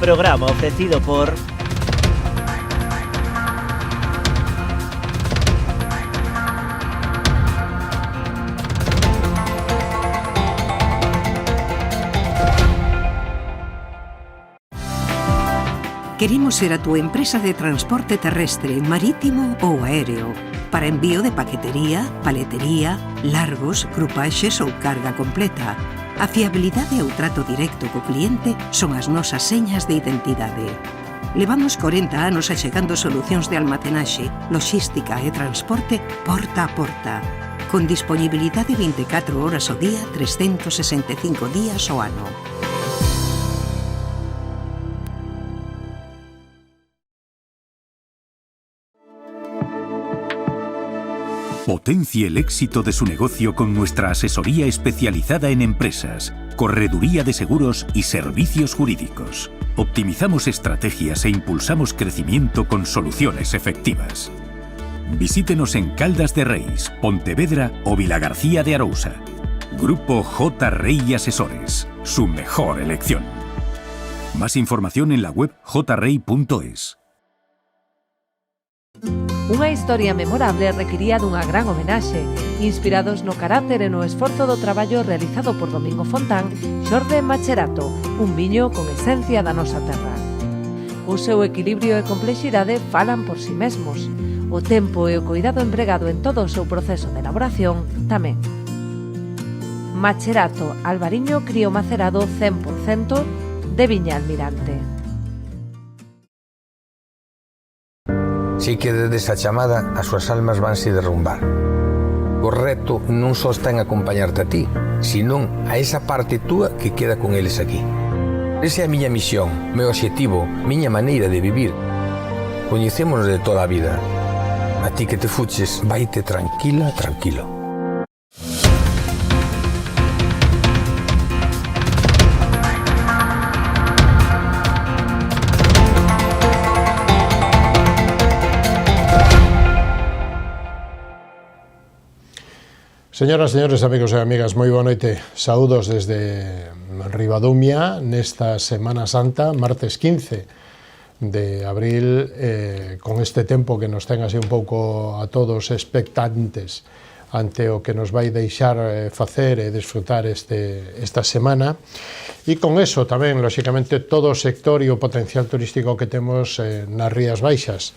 Programa ofrecido por... Queremos ser a túa empresa de transporte terrestre, marítimo ou aéreo para envío de paquetería, paletería, largos, grupaxes ou carga completa. A fiabilidade e o trato directo co cliente son as nosas señas de identidade. Levamos 40 anos achegando solucións de almacenaxe, logística e transporte porta a porta, con disponibilidade 24 horas ao día, 365 días ao ano. Potencie el éxito de su negocio con nuestra asesoría especializada en empresas, correduría de seguros y servicios jurídicos. Optimizamos estrategias e impulsamos crecimiento con soluciones efectivas. Visítenos en Caldas de Reis, Pontevedra o Vilagarcía de Arousa. Grupo J. Rey Asesores, su mejor elección. Más información en la web jrey.es. Unha historia memorable requiría dunha gran homenaxe, inspirados no carácter e no esforzo do traballo realizado por Domingo Fontán, xorde Macherato, un viño con esencia da nosa terra. O seu equilibrio e complexidade falan por si mesmos. O tempo e o cuidado empregado en todo o seu proceso de elaboración tamén. Macherato, albariño crío macerado 100% de Viña Almirante. Si que desde esa chamada as súas almas vanse derrumbar. O reto non só está en acompañarte a ti, senón a esa parte túa que queda con eles aquí. Esa é a miña misión, meu obxectivo, miña maneira de vivir. Coñecémonos de toda a vida. A ti que te fuches, vaite tranquila, tranquilo. Señoras, señores, amigos e amigas, moi boa noite. Saúdos desde Ribadumia nesta Semana Santa, martes 15 de abril, con este tempo que nos ten así un pouco a todos expectantes ante o que nos vai deixar facer e desfrutar esta semana. E con eso tamén, lóxicamente, todo o sector e o potencial turístico que temos nas Rías Baixas.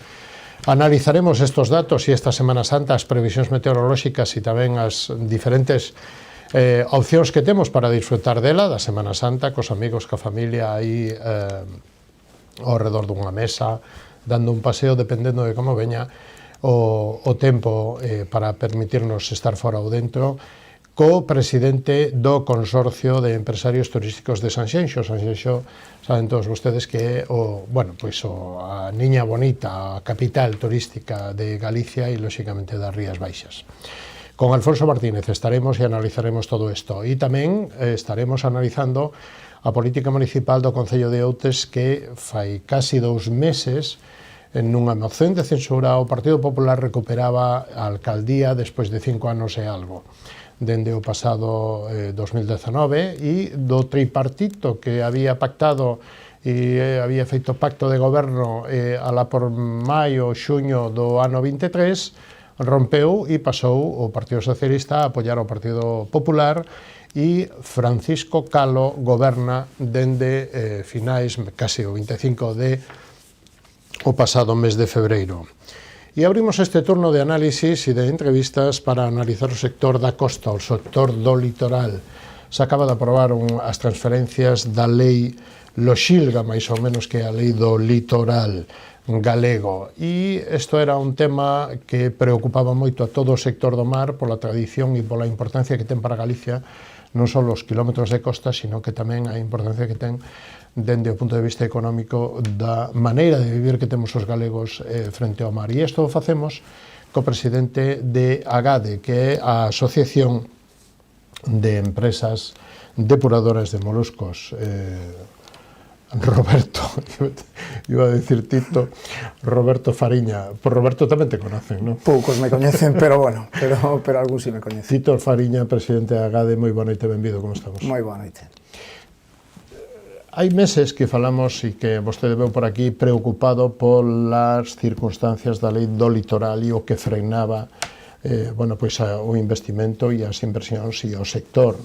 Analizaremos estos datos e esta Semana Santa, as previsións meteorolóxicas e tamén as diferentes opcións que temos para disfrutar dela, da Semana Santa, cos amigos, ca familia, aí ao redor dunha mesa, dando un paseo, dependendo de como veña o tempo para permitirnos estar fora ou dentro, co presidente do Consorcio de Empresarios Turísticos de Sanxenxo. Sanxenxo, saben todos vostedes que é a niña bonita, a capital turística de Galicia e, lóxicamente, das Rías Baixas. Con Alfonso Martínez estaremos e analizaremos todo isto. E tamén estaremos analizando a política municipal do Concello de Outes, que fai casi 2 meses, nunha moción de censura, o Partido Popular recuperaba a alcaldía despois de 5 anos e algo, dende o pasado 2019, e do tripartito que había pactado e había feito pacto de goberno alá por maio, xuño do ano 23, rompeu e pasou o Partido Socialista a apoiar o Partido Popular, e Francisco Calo goberna dende finais, case o 25 de o pasado mes de febreiro. E abrimos este turno de análisis e de entrevistas para analizar o sector da costa, o sector do litoral. Se acaba de aprobar as transferencias da lei Loxilga, máis ou menos, que é a lei do litoral galego. E isto era un tema que preocupaba moito a todo o sector do mar pola tradición e pola importancia que ten para Galicia, non só os kilómetros de costa, sino que tamén a importancia que ten dende o punto de vista económico da maneira de vivir que temos os galegos frente ao mar. E isto o facemos co presidente de AGADE, que é a Asociación de Empresas Depuradoras de Moluscos, Roberto, iba a decir Tito, Roberto Fariña. Por Roberto tamén te conocen, non? Poucos me coñecen, pero bueno, pero algún sí me coñecen. Tito Fariña, presidente de AGADE, moi boa noite, benvido, como estamos? Moi boa noite. Hai meses que falamos e que vostede veu por aquí preocupado polas circunstancias da lei do litoral e o que frenaba o investimento e as inversións e o sector.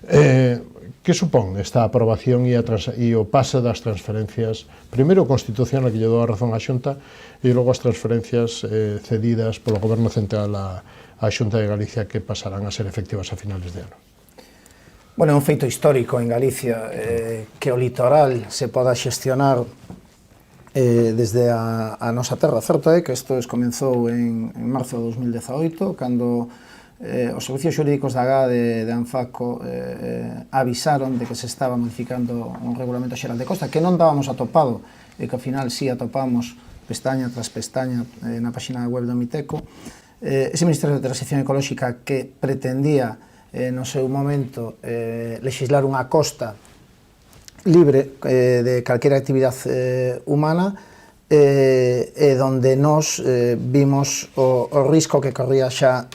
Que supón esta aprobación e o pase das transferencias, primeiro constitucional que lle dou a razón á Xunta e logo as transferencias cedidas polo Goberno Central á Xunta de Galicia que pasarán a ser efectivas a finales de ano? Bueno, é un feito histórico en Galicia que o litoral se poda xestionar desde a nosa terra. Certo é que isto comenzou en marzo de 2018, cando os servicios xurídicos da GA de Anfaco avisaron de que se estaba modificando un regulamento xeral de costa que non dábamos atopado e que ao final sí atopamos pestaña tras pestaña na página web do Miteco. Ese Ministerio de Transición Ecolóxica que pretendía no seu momento legislar unha costa libre de calquera actividade humana e donde nos vimos o risco que corría xa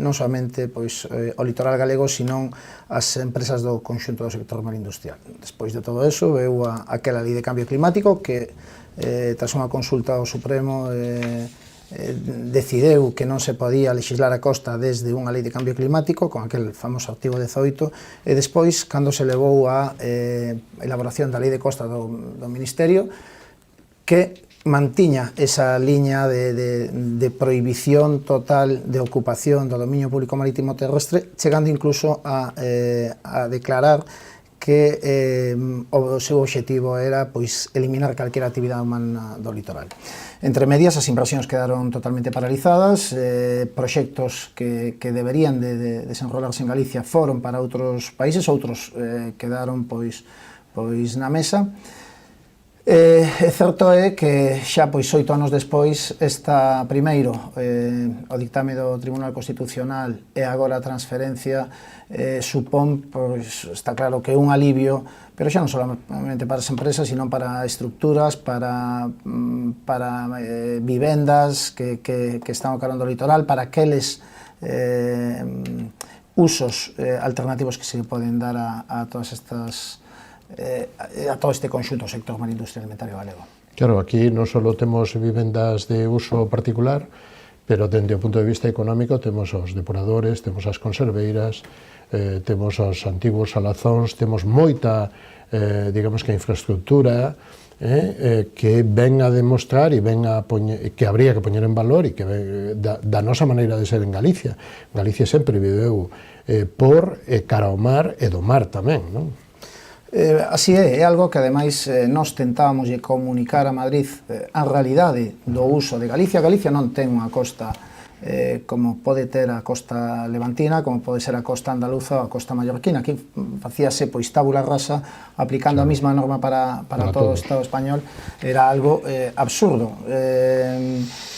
non somente o litoral galego, senón as empresas do conxunto do sector marindustrial. Despois de todo eso, veu aquela lei de cambio climático que, tras unha consulta ao Supremo, decideu que non se podía legislar a costa desde unha lei de cambio climático con aquel famoso artigo 18 e despois, cando se levou a elaboración da lei de costa do Ministerio, que mantiña esa liña de prohibición total de ocupación do dominio público marítimo terrestre, chegando incluso a declarar que o seu obxectivo era eliminar calquera actividade humana do litoral. Entre medias, as inversións quedaron totalmente paralizadas, proxectos que deberían de desenrolarse en Galicia foron para outros países, outros quedaron na mesa. Certo é que xa 8 anos despois está primeiro o dictame do Tribunal Constitucional e agora a transferencia supón, está claro que é un alivio, pero xa non solamente para as empresas, sino para estructuras, para vivendas que están ao carón do litoral, para aqueles usos alternativos que se poden dar a todas estas a todo este conxunto do sector marindustrial alimentario galego. Claro, aquí non só temos vivendas de uso particular, pero dende o punto de vista económico temos os depuradores, temos as conserveiras, temos os antigos salazóns, temos moita, digamos que infraestructura que ven a demostrar e ven a poñer, que habría que poñer en valor e que da nosa maneira de ser en Galicia. Galicia sempre viveu por cara ao mar e do mar tamén, non? Así é algo que ademais nós tentábamos comunicar a Madrid a realidade do uso de Galicia. Galicia non ten unha costa como pode ter a costa levantina, como pode ser a costa andaluza ou a costa mallorquina. Aquí facíase tabula rasa aplicando a mesma norma para todo o Estado español. Era algo absurdo.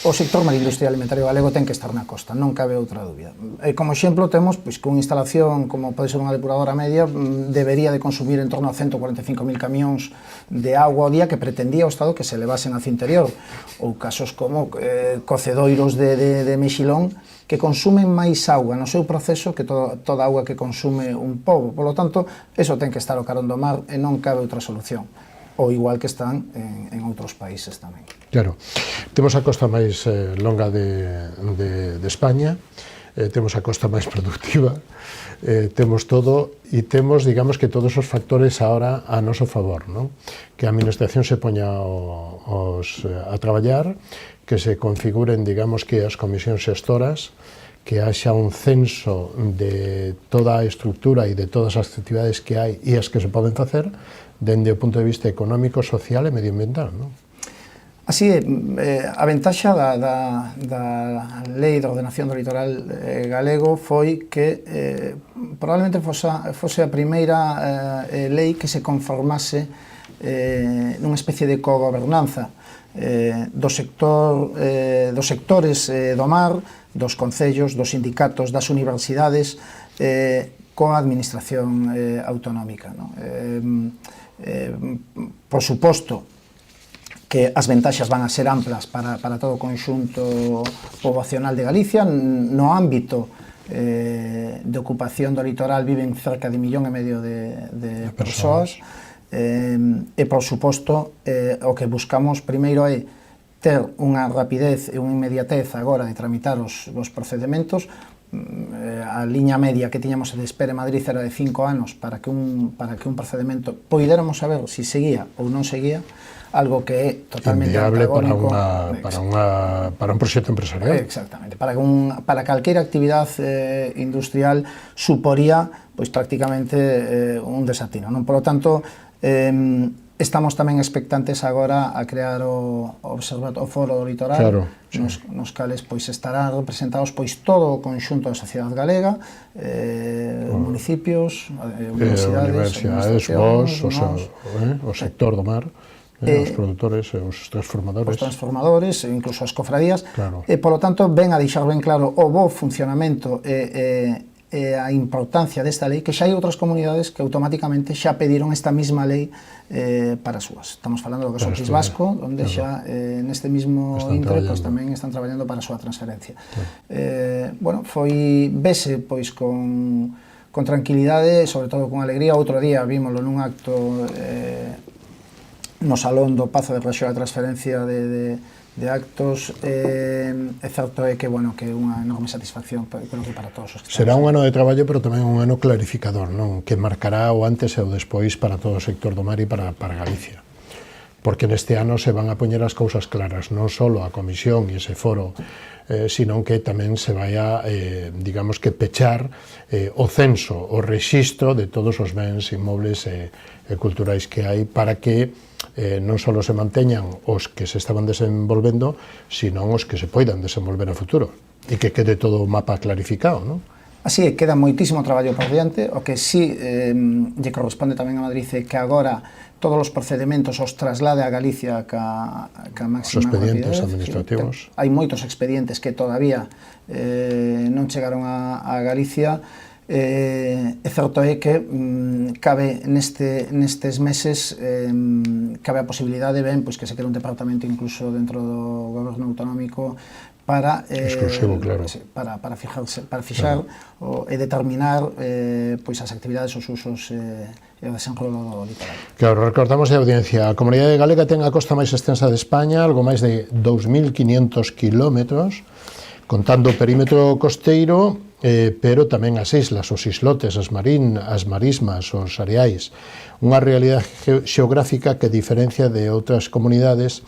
O sector marindustrial alimentario galego ten que estar na costa, non cabe outra dúbida. Como exemplo temos que unha instalación como pode ser unha depuradora media debería de consumir en torno a 145.000 camións de agua ao día que pretendía o Estado que se levasen hacia o interior, ou casos como cocedoiros de mexilón que consumen máis auga no seu proceso que toda a auga que consume un pobo. Por lo tanto, eso ten que estar ao carón do mar e non cabe outra solución, ou igual que están en outros países tamén. Claro, temos a costa máis longa de España, temos a costa máis productiva, temos todo e temos, digamos, que todos os factores ahora a noso favor, non? Que a administración se poña a traballar, que se configuren, digamos, que as comisións xestoras, que haxa un censo de toda a estructura e de todas as actividades que hai e as que se poden facer dende o punto de vista económico, social e medioambiental, non? Así é, a ventaxa da Lei de Ordenación do Litoral galego foi que probablemente fose a primeira lei que se conformase nunha especie de cogobernanza dos sectores do mar, dos concellos, dos sindicatos, das universidades, coa administración autonómica. Por suposto que as ventaxas van a ser amplas para todo o conxunto poboacional de Galicia. No ámbito de ocupación do litoral viven cerca de 1,5 millón de persoas. E, por suposto, o que buscamos primeiro é ter unha rapidez e unha inmediatez agora de tramitar os procedementos. A liña media que tiñamos de espera en Madrid era de 5 anos para que un procedimento poidéramos saber se seguía ou non seguía, algo que é totalmente inviable antagónico para un proxecto empresarial. Exactamente, para calquera actividade industrial suporía pois prácticamente un desatino, non? Por lo tanto, estamos tamén expectantes agora a crear o Foro do Litoral, claro, sí. nos cales pois estarán representados pois todo o conxunto da sociedade galega, municipios, universidades, vos, o sector do mar, os produtores, os transformadores, incluso as cofradías, claro. E polo tanto ven a deixar ben claro o bo funcionamento e a importancia desta lei, que xa hai outras comunidades que automáticamente xa pediron esta mesma lei para as súas. Estamos falando do caso do País Vasco, onde xa neste mismo intre pois, tamén están traballando para a súa transferencia. Bueno, vese pois con tranquilidade, sobre todo con alegría. Outro día vímoslo nun acto no Salón do Pazo de Raxoa de transferencia de actos, é certo é que, bueno, que é unha enorme satisfacción, creo que para todos os que será un ano de traballo, pero tamén un ano clarificador, non? Que marcará o antes e o despois para todo o sector do mar e para Galicia. Porque neste ano se van a poñer as cousas claras, non só a comisión e ese foro, sino que tamén se vai a, digamos que, pechar o censo, o rexistro de todos os bens inmobles e culturais que hai para que non só se manteñan os que se estaban desenvolvendo, sino os que se poidan desenvolver a futuro e que quede todo o mapa clarificado, non? Así é, queda moitísimo traballo por diante. O que sí lle corresponde tamén a Madrid é que agora todos os procedimentos os traslade a Galicia ca máxima rapidez. Os expedientes administrativos. Hai moitos expedientes que todavía non chegaron a Galicia. É certo é que cabe nestes meses cabe a posibilidade pois que se quere un departamento incluso dentro do goberno autonómico para exclusivo, claro. para fixar claro. E determinar pois as actividades, os usos e o desenrolo do litoral. Claro, recordamos a audiencia, a Comunidade Galega ten a costa máis extensa de España, algo máis de 2.500 kilómetros, contando o perímetro costeiro, pero tamén as islas, os islotes, as marismas, os areais. Unha realidade xeográfica que diferencia de outras comunidades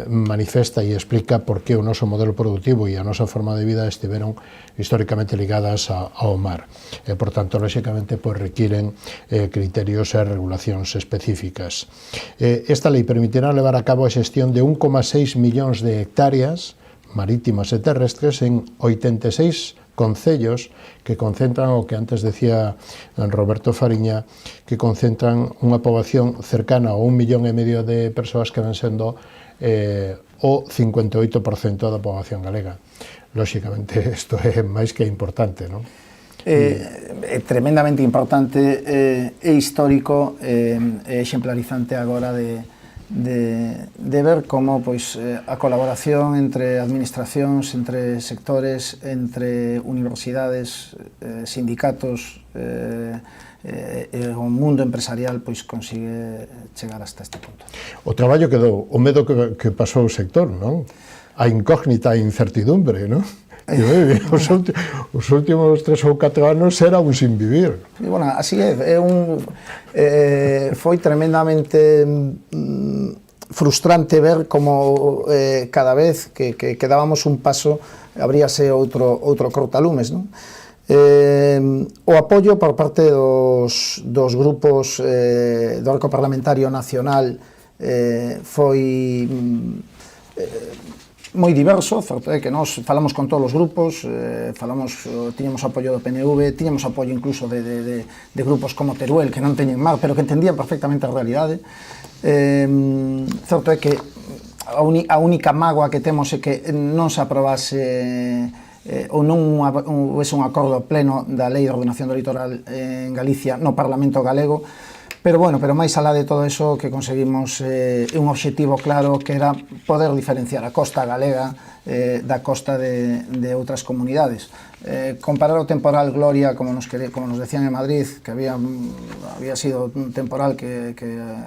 manifesta e explica por que o noso modelo productivo e a nosa forma de vida estiveron históricamente ligadas ao mar. E, por tanto, lóxicamente, requiren criterios e regulacións específicas. Esta lei permitirá levar a cabo a xestión de 1,6 millóns de hectáreas marítimas e terrestres en 86 concellos que concentran o que antes decía Roberto Fariña, que concentran unha poboación cercana ao 1,5 millón de persoas que ven sendo o 58% da poboación galega. Lóxicamente, isto é máis que importante, non? É tremendamente importante, é histórico, é exemplarizante agora de ver como pois, a colaboración entre administracións, entre sectores, entre universidades, sindicatos e o mundo empresarial pois, consigue chegar hasta este punto. O traballo quedou, o medo que pasou o sector, non? A incógnita, a incertidumbre, non? Os últimos 3 ou 4 anos era un sin vivir. E, bueno, así é, foi tremendamente frustrante ver como cada vez que dábamos un paso abríase outro cortalumes, non? O apoio por parte dos grupos do Arco Parlamentario Nacional foi moi diverso, certo é que nós falamos con todos os grupos, tiñamos apoio do PNV, tiñamos apoio incluso de grupos como Teruel, que non teñen mar, pero que entendían perfectamente a realidade. Certo é que a única mágoa que temos é que non se aprobase ou non houvese un acordo pleno da Lei de Ordenación do Litoral en Galicia no Parlamento galego, Pero bueno, pero máis alá de todo eso que conseguimos un obxectivo claro que era poder diferenciar a costa galega da costa de outras comunidades. Comparar o temporal Gloria, como nos decían en Madrid, que había sido un temporal que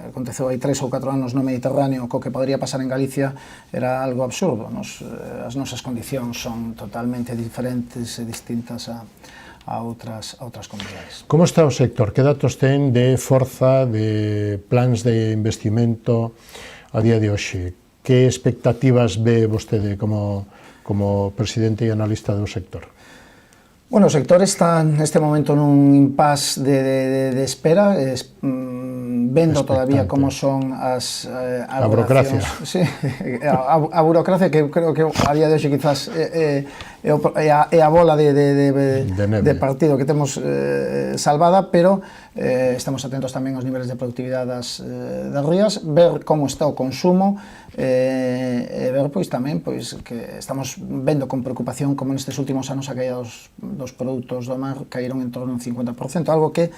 aconteceu hai 3 ou 4 anos no Mediterráneo, co que podría pasar en Galicia, era algo absurdo. As nosas condicións son totalmente diferentes e distintas a outras comunidades. Como está o sector? Que datos ten de forza, de plans de investimento a día de hoxe? Que expectativas ve vostede como presidente e analista do sector? Bueno, o sector está neste momento nun impasse de espera, vendo todavía como son as a burocracia. Sí, a burocracia que creo que a día de hoxe quizás é a bola de partido que temos salvada, pero estamos atentos tamén aos niveles de produtividade das rías, ver como está o consumo, e ver pois tamén pois que estamos vendo con preocupación como nestes últimos anos a caída dos produtos do mar caíron en torno a un 50%, algo que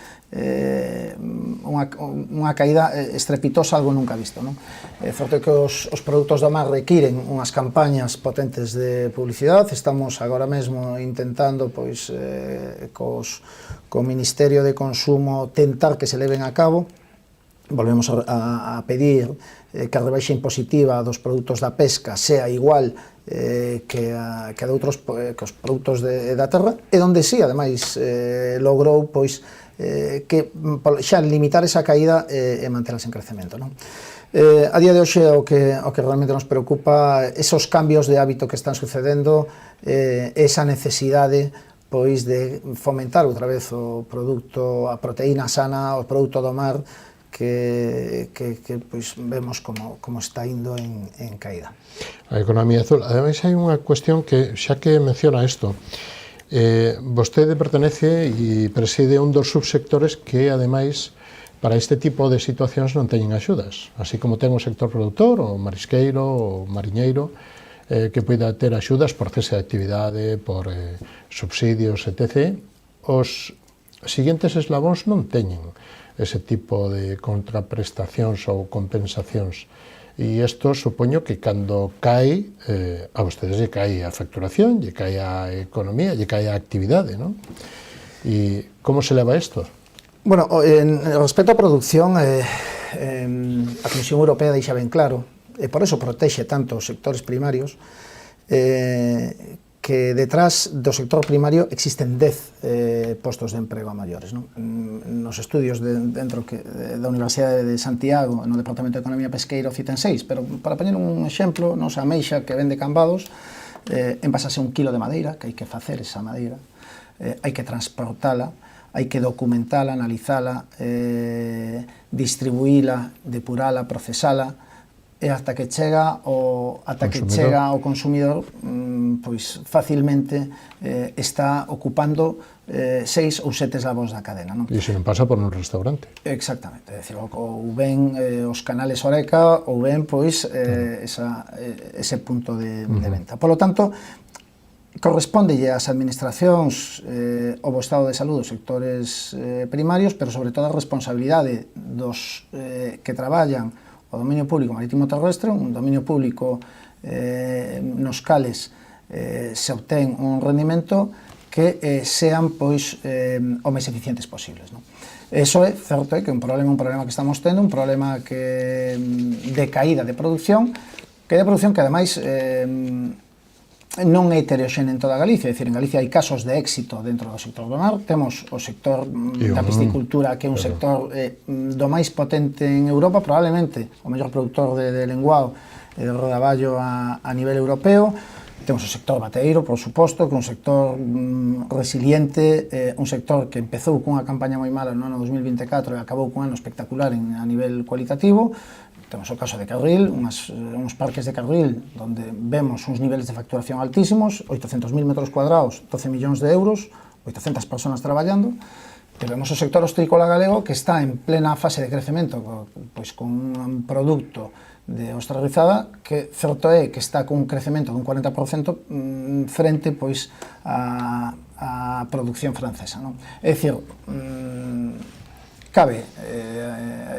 unha caída estrepitosa, algo nunca visto, non? É certo que os produtos do mar requiren unhas campañas potentes de publicidade. Estamos agora mesmo intentando pois co Ministerio de Consumo tentar que se leven a cabo. Volvemos a pedir que a rebaixa impositiva dos produtos da pesca sea igual que de outros que os produtos da terra, e donde sí, ademais, logrou pois que xa limitar esa caída e mantelas en crecemento, non? A día de hoxe o que realmente nos preocupa esos cambios de hábito que están sucedendo, esa necesidade pois de fomentar outra vez o produto, a proteína sana, o produto do mar, que pois vemos como está indo en caída. A economía azul. Ademais, hai unha cuestión que, xa que menciona isto, vostede pertenece e preside un dos subsectores que, ademais, para este tipo de situacións non teñen axudas, así como ten o sector produtor, o marisqueiro, o mariñeiro, que poida ter axudas por cese de actividade, por subsidios, etc. Os seguintes eslabóns non teñen ese tipo de contraprestacións ou compensacións. E isto supoño que cando cae, a vostedes lle cae a facturación, lle cae a economía, lle cae a actividade, non? E como se leva isto? Bueno, en respecto á produción, a Comisión Europea deixa ben claro, e por eso protexe tanto os sectores primarios, que detrás do sector primario existen 10 postos de emprego a maiores, non? Nos estudios dentro da Universidade de Santiago, no Departamento de Economía Pesqueira, citan 6, pero para poñer un exemplo, a ameixa que vende cambados, envasase 1 kilo de madeira, que hai que facer esa madeira, hai que transportala, hai que documentala, analizala, distribuíla, depurala, procesala, e ata que chega ao consumidor, pois facilmente está ocupando 6 ou 7 eslabóns da cadena, non? E se non pasa por un restaurante. Exactamente, é dicir, ou ben os canales Horeca, ou ben pois ese punto de venta. Por lo tanto, correspóndelle ás administracións o bo estado de saúde dos sectores primarios, pero sobre todo a responsabilidade dos que traballan o dominio público marítimo terrestre, un dominio público nos cales se obtén un rendimento que sean pois o máis eficientes posibles, non? Eso é certo que é un problema que estamos tendo, un problema de caída de produción, que ademais non é heteroxéneo en toda Galicia, é dicir, en Galicia hai casos de éxito dentro do sector do mar, temos o sector da piscicultura, que é un sector do máis potente en Europa, probablemente o mellor produtor de lenguao e de rodaballo a nivel europeo. Temos o sector bateeiro, por suposto, que é un sector resiliente, un sector que empezou cunha campaña moi mala no ano 2024 e acabou cun ano espectacular a nivel cualitativo. Temos o caso de Carril, uns parques de Carril onde vemos uns niveles de facturación altísimos, 800.000 metros cuadrados, 12 millóns de euros, 800 personas traballando. E vemos o sector ostrícola galego que está en plena fase de crecemento, pois con un produto de ostra rizada que certo é que está con un crecemento dun 40% frente pois a produción francesa, non? É dicir, Cabe,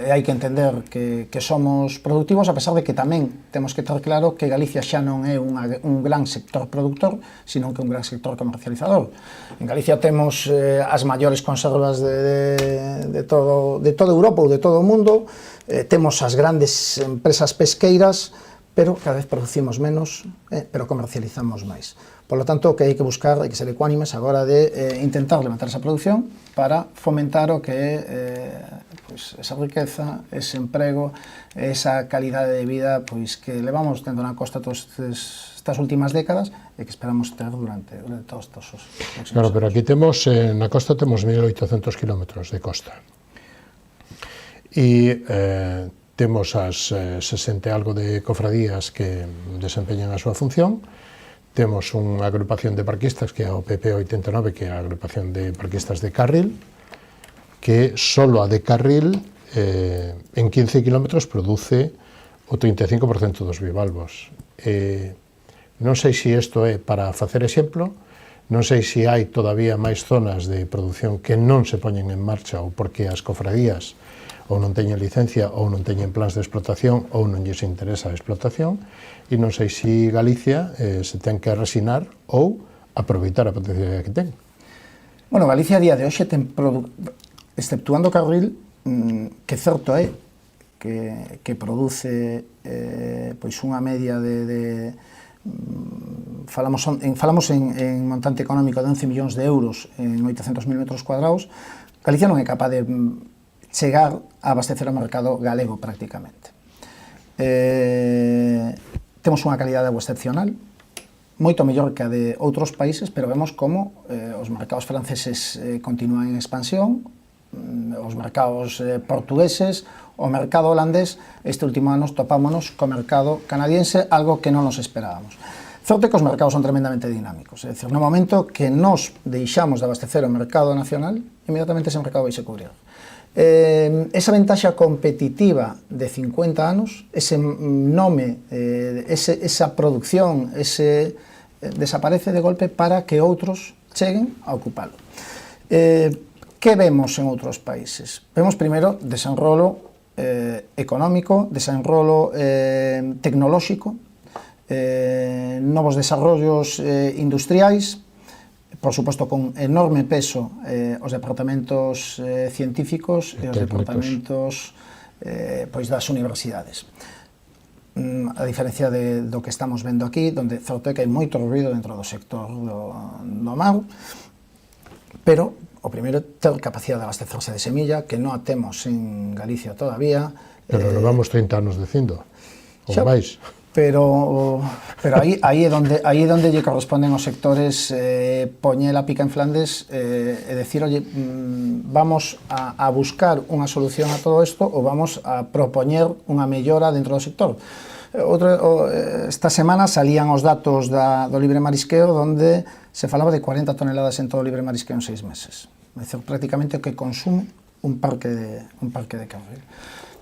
hai que entender que somos productivos, a pesar de que tamén temos que ter claro que Galicia xa non é un gran sector productor, sino que un gran sector comercializador. En Galicia temos as maiores conservas de toda Europa ou de todo o mundo, temos as grandes empresas pesqueiras, pero cada vez producimos menos, pero comercializamos máis. Por lo tanto, o que hai que buscar, hai que ser ecuánimes agora de intentar levantar esa producción para fomentar o que é esa riqueza, ese emprego, esa calidade de vida que levamos tendo na costa todas estas últimas décadas e que esperamos ter durante todos os próximos. Claro, pero aquí temos, na costa temos 1.800 kilómetros de costa. E temos as 60 e algo de cofradías que desempeñan a súa función. Temos unha agrupación de parquistas, que é a OPP 89, que é a agrupación de parquistas de Carril, que solo a de Carril en 15 kilómetros produce o 35% dos bivalvos. Non sei se isto é para facer exemplo, non sei se hai todavía máis zonas de produción que non se poñen en marcha ou porque as cofradías ou non teñen licencia ou non teñen plans de explotación ou non lles interesa a explotación, e non sei se Galicia se ten que resinar ou aproveitar a potencialidade que ten. Bueno, Galicia a día de hoxe ten, exceptuando Carril, que certo é que produce unha media de falamos en montante económico de 11 millóns de euros en 800.000 metros cuadrados. Galicia non é capaz de chegar a abastecer o mercado galego prácticamente. Temos unha calidade de agua excepcional, moito mellor que a de outros países, pero vemos como os mercados franceses continúan en expansión, os mercados portugueses, o mercado holandés. Este último ano topámonos co mercado canadiense, algo que non nos esperábamos. Certo que os mercados son tremendamente dinámicos, é dicir, no momento que nos deixamos de abastecer o mercado nacional, inmediatamente ese mercado vai se cubrir. Esa ventaxa competitiva de 50 anos, ese nome, esa producción, desaparece de golpe para que outros cheguen a ocupalo. Que vemos en outros países? Vemos primeiro desenrolo económico, desenrolo tecnolóxico, novos desarrollos industriais, por suposto con enorme peso os departamentos científicos e os departamentos das universidades. A diferencia do que estamos vendo aquí, donde certo é que hai moito ruido dentro do sector do mar, pero o primeiro ter capacidade de abastecerse de semilla, que non a temos en Galicia todavía. Pero levamos 30 anos dicindo, ou máis. Pero aí é onde lle corresponden os sectores poñer a pica en Flandes e decir, oye, vamos a buscar unha solución a todo isto ou vamos a propoñer unha mellora dentro do sector. Esta semana salían os datos do libre marisqueo, onde se falaba de 40 toneladas en todo o libre marisqueo en 6 meses. É dicir, prácticamente o que consume un parque de Carril.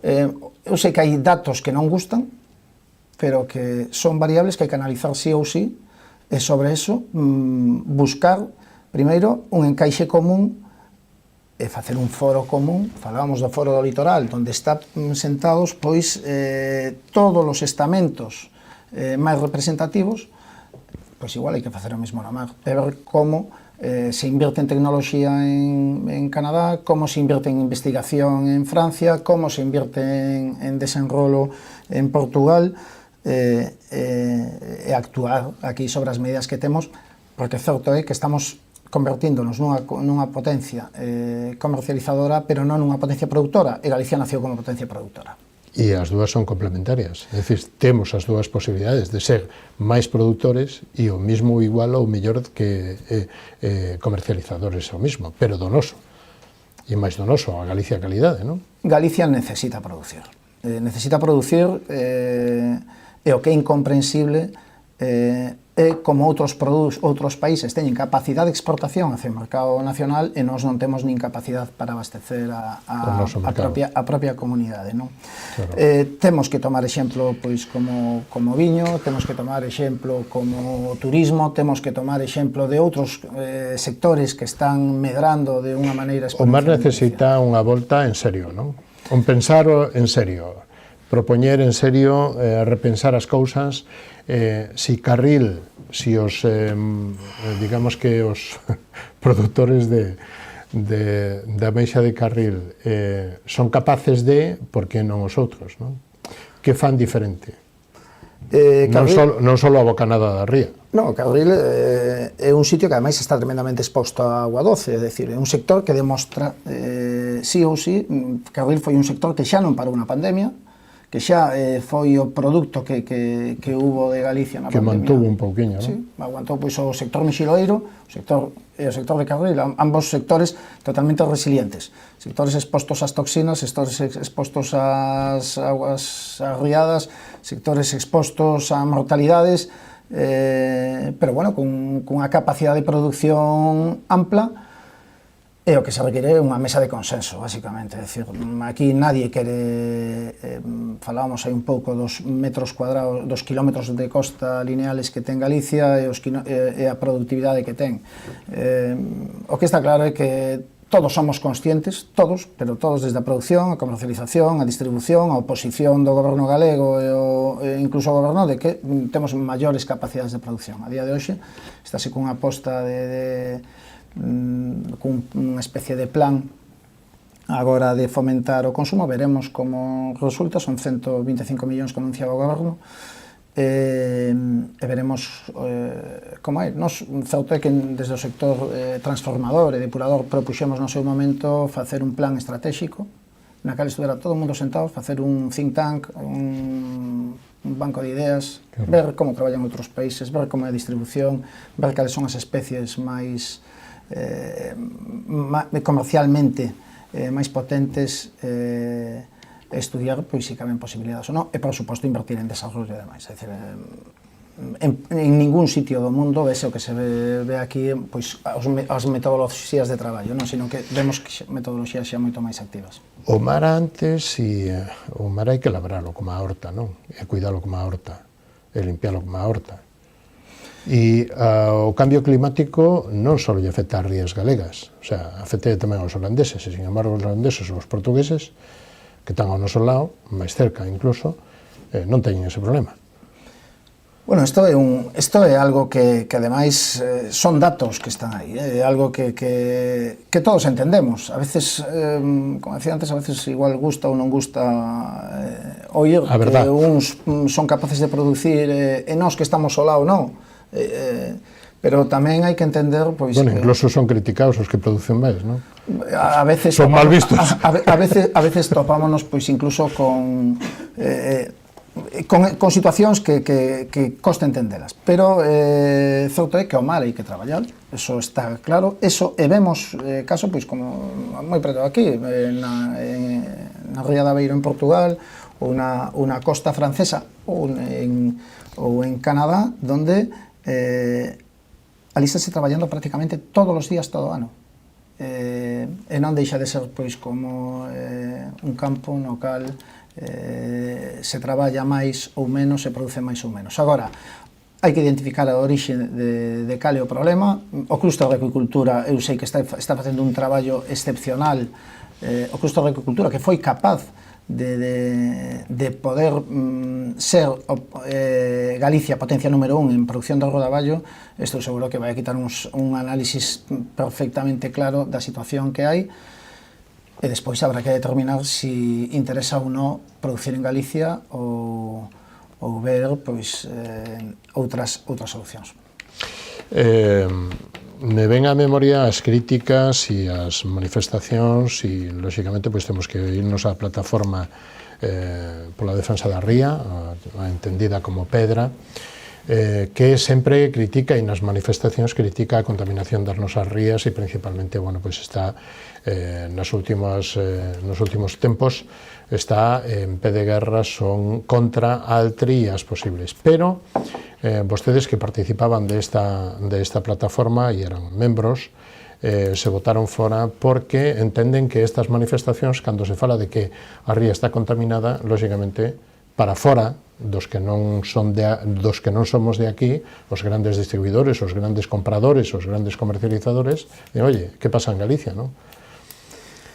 Eu sei que hai datos que non gustan, pero que son variables que hai que analizar sí ou sí, e sobre eso buscar, primeiro, un encaixe común e facer un foro común. Falábamos do foro do litoral, onde están sentados todos os estamentos máis representativos, pois igual hai que facer o mesmo na mar, e ver como se invierte en tecnoloxía en Canadá, como se invierte en investigación en Francia, como se invierte en desenrolo en Portugal, e actuar aquí sobre as medidas que temos, porque certo é que estamos convertíndonos nunha potencia comercializadora, pero non nunha potencia productora, e Galicia nació como potencia productora. E as dúas son complementarias, é dicir, temos as dúas posibilidades de ser máis produtores e o mismo igual ou mellor que comercializadores o mismo, pero donoso, e máis donoso a Galicia calidade, non? Galicia necesita producir, e o que é incomprensible como outros países teñen capacidade de exportación hacia o mercado nacional e nós non temos nin capacidade para abastecer a propia comunidade, non? Claro. Temos que tomar exemplo pois como viño, temos que tomar exemplo como turismo, temos que tomar exemplo de outros sectores que están medrando de unha maneira exponencial. O mar necesita unha volta en serio, non? Un pensar en serio, propoñer en serio, repensar as cousas. Si Carril, si os, digamos que os productores de ameixa de Carril son capaces de, por que non os outros, non? Que fan diferente? Non só a bocanada da ría. No, Carril é un sitio que ademais está tremendamente exposto a agua doce, é dicir, é un sector que demostra, sí ou sí, Carril foi un sector que xa non parou na pandemia, que xa foi o produto que hubo de Galicia na pandemia. Que mantuvo un pouquiño, non? Sí, aguantou pois o sector mexiloeiro, o sector de Carril, ambos sectores totalmente resilientes. Sectores expostos ás toxinas, sectores expostos ás aguas arriadas, sectores expostos a mortalidades, pero bueno, cunha capacidade de producción ampla. E o que se require é unha mesa de consenso, basicamente. É dicir, aquí nadie quere, falábamos aí un pouco dos metros cuadrados, dos kilómetros de costa lineales que ten Galicia e a productividade que ten. O que está claro é que todos somos conscientes, todos, pero todos desde a producción, a comercialización, a distribución, a oposición do goberno galego e incluso o goberno de que temos maiores capacidades de producción. A día de hoxe, estáse cunha aposta con unha especie de plan agora de fomentar o consumo, veremos como resulta, son 125 millóns que anunciaba o goberno, e veremos como é. Nos, certo é que desde o sector transformador e depurador propuxemos no seu momento facer un plan estratégico na cal estuvera todo o mundo sentado, facer un think tank, un banco de ideas, ver como traballan outros países, ver como é a distribución, ver cales son as especies máis comercialmente máis potentes, estudiar pois se caben posibilidades ou non, e por suposto invertir en desarrollo e demais. É dicir, en ningún sitio do mundo vese o que se ve aquí, pois as metodoloxías de traballo, non, sino que vemos que metodoloxías xa moito máis activas. O mar antes, o mar hai que labralo como a horta, non? E cuidalo como a horta, e limpialo como a horta. E o cambio climático non só lle afecta ás rías galegas, o sea, afecta tamén aos holandeses, e sin embargo os holandeses ou os portugueses, que están ao noso lado, máis cerca incluso, non teñen ese problema. Bueno, isto é algo que ademais son datos que están aí, é algo que todos entendemos. A veces, como decía antes, a veces igual gusta ou non gusta oír que uns son capaces de producir e nós que estamos ao lado non. Pero tamén hai que entender, pois, bueno, incluso son criticados os que producen máis, non? A veces son mal vistos. A veces topámonos pois incluso con situacións que costa entendelas, pero certo é que o mar hai que traballar, eso está claro, eso, e vemos caso, pois, como moi preto aquí, na Ría de Aveiro en Portugal, ou na costa francesa, ou en Canadá, donde ali estáse traballando prácticamente todos os días, todo o ano. E non deixa de ser, pois, como un campo no cal se traballa máis ou menos, se produce máis ou menos. Agora, hai que identificar a orixe de cal é o problema. O Clúster de Acuicultura, eu sei que está facendo un traballo excepcional, o Clúster de Acuicultura, que foi capaz de poder ser Galicia potencia número 1 en producción de rodaballo. Estou seguro que vai a quitar un análisis perfectamente claro da situación que hai, e despois habrá que determinar se interesa ou non producir en Galicia ou ver pois outras solucións. Me ven á memoria as críticas e as manifestacións e, lóxicamente, pois temos que irnos á plataforma pola defensa da ría, a entendida como Pedra, que sempre critica, e nas manifestacións critica a contaminación das nosas rías e principalmente, bueno, pues está nos últimos tempos está en pé de guerra son contra Altri e as posibles, pero vostedes que participaban desta plataforma e eran membros se votaron fora porque entenden que estas manifestacións, cando se fala de que a ría está contaminada, lógicamente para fora dos que non somos de aquí, os grandes distribuidores, os grandes compradores, os grandes comercializadores, oye, que pasa en Galicia, non?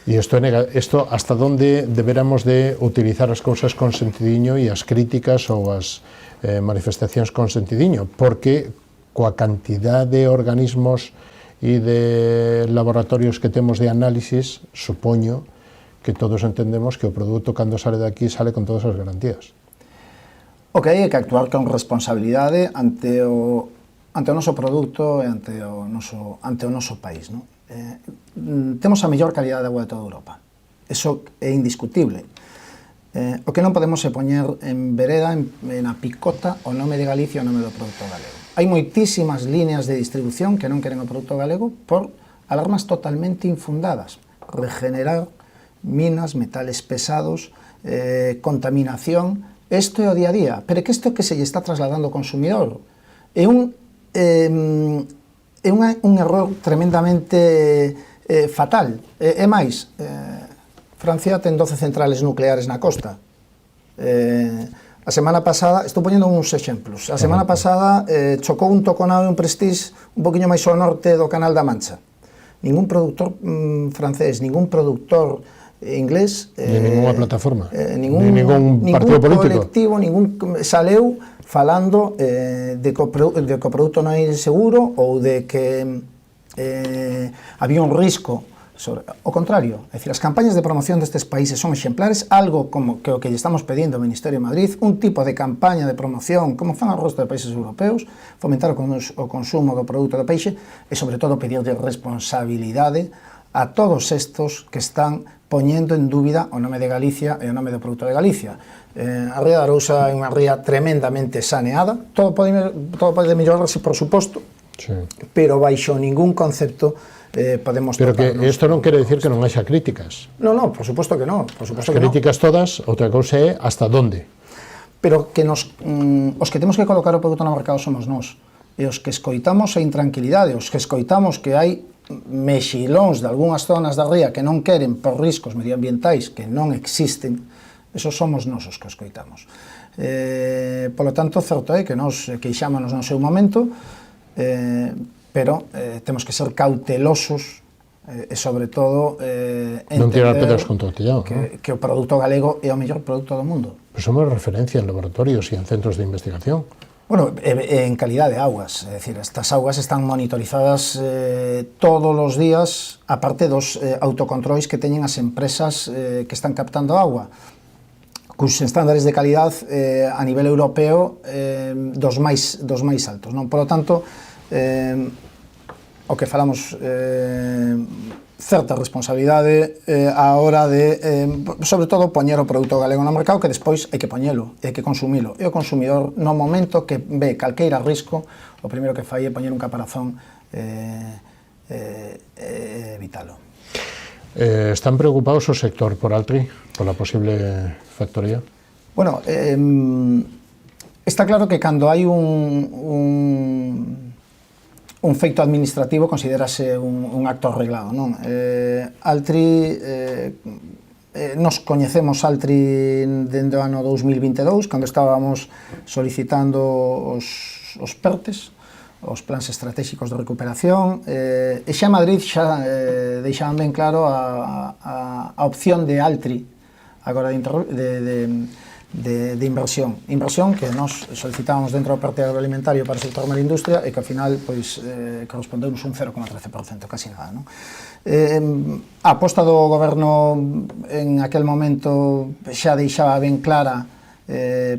E isto hasta onde deberamos de utilizar as cousas con sentidiño e as críticas ou as manifestacións con sentidiño, porque coa cantidad de organismos e de laboratorios que temos de análisis, supoño que todos entendemos que o produto cando sale de aquí sale con todas as garantías. O que hai é que actuar con responsabilidade ante o noso produto e ante o noso país, non? Temos a mellor calidad de agua de toda Europa. Eso é indiscutible. O que non podemos é poñer en vereda, na picota, o nome de Galicia e o nome do produto galego. Hai moitísimas líneas de distribución que non queren o produto galego por alarmas totalmente infundadas. Regenerar minas, metales pesados, contaminación. Isto é o día a día, pero é que isto que se lle está trasladando ao consumidor é un error tremendamente fatal. É máis, Francia ten 12 centrales nucleares na costa. A semana pasada, estou poñendo uns exemplos, a semana pasada chocou un toconado e un Prestige un poquinho máis ao norte do Canal da Mancha. Ningún productor francés, ningún productor inglés, ninguna plataforma, ningún partido político, colectivo, ningún saleu falando de que o produto non é seguro ou de que había un risco. O contrario, é dicir, as campañas de promoción destes países son exemplares, algo como que o que lle estamos pedindo ao Ministerio de Madrid, un tipo de campaña de promoción como fan o resto de países europeos, fomentar o consumo do produto do peixe e, sobre todo, pedir de responsabilidade a todos estos que están poñendo en dúbida o nome de Galicia e o nome do produto de Galicia. A ría de Arousa é unha ría tremendamente saneada, todo pode mellorarse, por suposto, sí, pero baixo ningún concepto podemos tocarnos. Pero que isto non quere dicir que non haxa críticas. Non, por suposto que non. As críticas todas, outra cousa é hasta onde. Pero que os que temos que colocar o produto no mercado somos nós. E os que escoitamos a intranquilidade, os que escoitamos que hai mexilóns de algunhas zonas da ría que non queren por riscos medioambientais que non existen, esos somos nós os que escoitamos. Polo tanto, certo é que nos queixámonos no seu momento, pero temos que ser cautelosos e, sobre todo, entender que o produto galego é o mellor produto do mundo. Pues somos referencia en laboratorios e en centros de investigación. Bueno, en calidad de aguas, é dicir, estas augas están monitorizadas todos os días, aparte dos autocontrois que teñen as empresas que están captando agua, cus estándares de calidad a nivel europeo dos máis altos, non? Por lo tanto, o que falamos, certa responsabilidade á hora de, sobre todo, poñer o produto galego no mercado, que despois hai que poñelo, hai que consumilo. E o consumidor, no momento que ve calqueira risco, o primeiro que fai é poñer un caparazón evitalo. Están preocupados o sector por Altri, por a posible factoría? Bueno, está claro que cando hai un feito administrativo considérase un acto arreglado, non? Altri, nos coñecemos Altri dende o ano 2022, cando estábamos solicitando os PERTES, os plans estratégicos de recuperación, e xa en Madrid xa deixaban ben claro a opción de Altri agora de inversión que nos solicitábamos dentro do parte agroalimentario para o sector da industria e que ao final correspondeu un 0,13%, casi nada, non? A aposta do goberno en aquel momento xa deixaba ben clara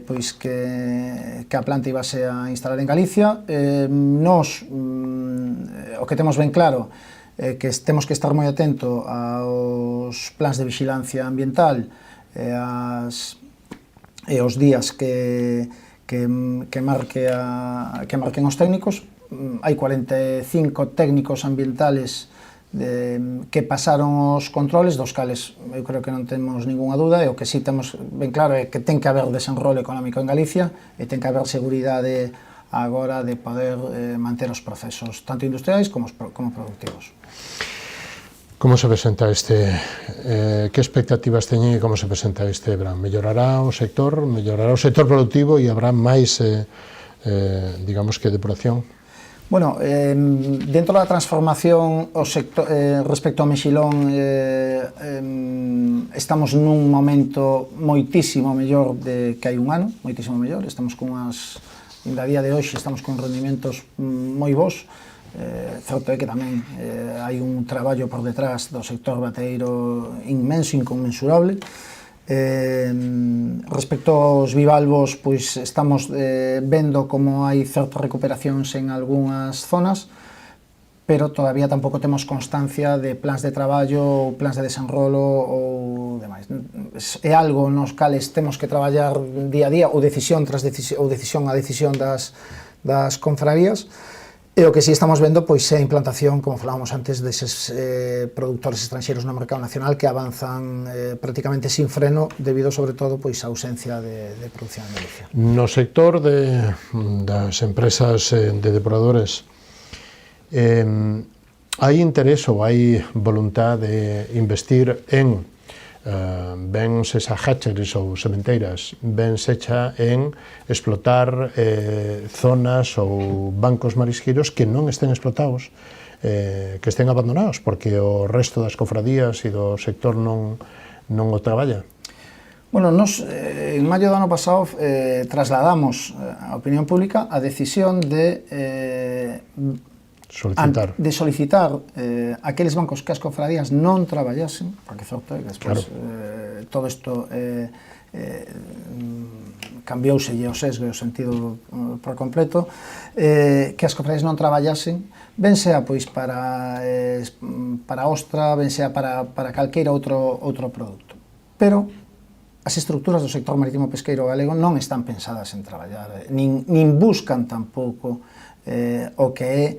pois que a planta ibase a instalar en Galicia. Nos o que temos ben claro é que temos que estar moi atento aos plans de vigilancia ambiental e os días que marquen os técnicos. Hai 45 técnicos ambientales que pasaron os controles, dos cales eu creo que non temos ninguna dúda, e o que sí temos ben claro é que ten que haber desenrolo económico en Galicia e ten que haber seguridade agora de poder manter os procesos tanto industriais como productivos. Como se presenta que expectativas teñen e como se presenta este verán? Mellorará o sector productivo e habrá máis, digamos que, depuración? Bueno, dentro da transformación respecto ao mexilón estamos nun momento moitísimo mellor que hai un ano, moitísimo mellor, estamos con ainda a día de hoxe estamos con rendimentos moi bons. Certo é que tamén hai un traballo por detrás do sector bateeiro inmenso, inconmensurable. Respecto aos bivalvos, pois estamos vendo como hai certas recuperacións en algunhas zonas, pero todavía tampouco temos constancia de plans de traballo ou plans de desenrolo ou demais. É algo nos cales temos que traballar día a día, ou decisión a decisión das confrarías. E o que sí estamos vendo pois é a implantación, como falábamos antes, deses produtores estranxeiros no mercado nacional que avanzan prácticamente sin freno debido sobre todo pois á ausencia de produción en Galicia. No sector das empresas de depuradores, hai interés ou hai voluntad de investir en ben sexa hatcheries ou sementeiras, ben sexa en explotar zonas ou bancos marisqueiros que non estén explotados, que estén abandonados, porque o resto das cofradías e do sector non o traballa? Bueno, nos en maio do ano pasado trasladamos á opinión pública a decisión de solicitar aqueles bancos que as cofradías non traballasen, porque certo é que despois todo isto cambióuselle o sesgo e o sentido por completo, que as cofradías non traballasen, ben sea pois para ostra, ben sea para calqueira outro produto. Pero as estructuras do sector marítimo pesqueiro galego non están pensadas en traballar, nin buscan tampouco o que é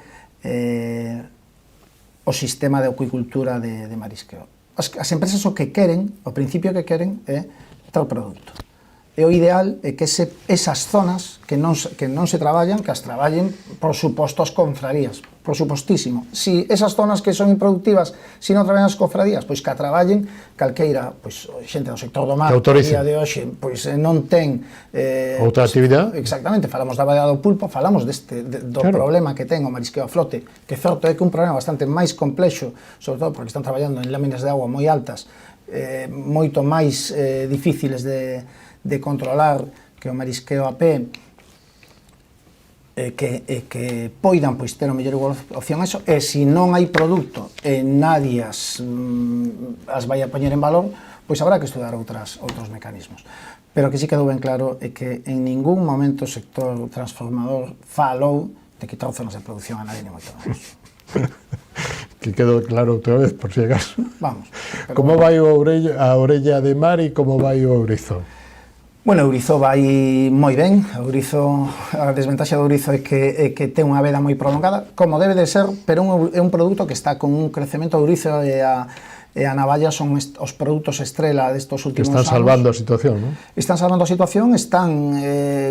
o sistema de acuicultura de marisqueo. As empresas o que queren, o principio que queren é tal produto. E o ideal é que esas zonas que non se traballan, que as traballen, por suposto, as confrarías, por supostísimo. Si esas zonas que son improductivas, si non traballan as confrarías, pois que a traballen calqueira, pois xente do sector do mar, que a día de hoxe, pois non ten outra actividade. Exactamente, falamos da baía do pulpo, falamos do problema que ten o marisqueo a flote, que certo é que un problema bastante máis complexo, sobre todo porque están traballando en láminas de agua moi altas, moito máis difíciles de controlar que o marisqueo a pé, que poidan pois ter o mellor opción a eso, e se non hai produto e nadie as vai a poñer en valor, pois habrá que estudar outros mecanismos. Pero que sí quedou ben claro é que en ningún momento o sector transformador falou de quitar zonas de produción a nadie, ni moito menos. Que quedou claro outra vez, por si acaso. Vamos. Como vai a Orella de Mar e como vai o Ourizo? Bueno, o Ourizo vai moi ben. A desventaxa do Ourizo é que ten unha veda moi prolongada, como debe de ser, pero é un produto que está con un crecemento. O Ourizo e a navalla son os produtos estrela destos últimos anos. Están salvando a situación, non? Están salvando a situación, están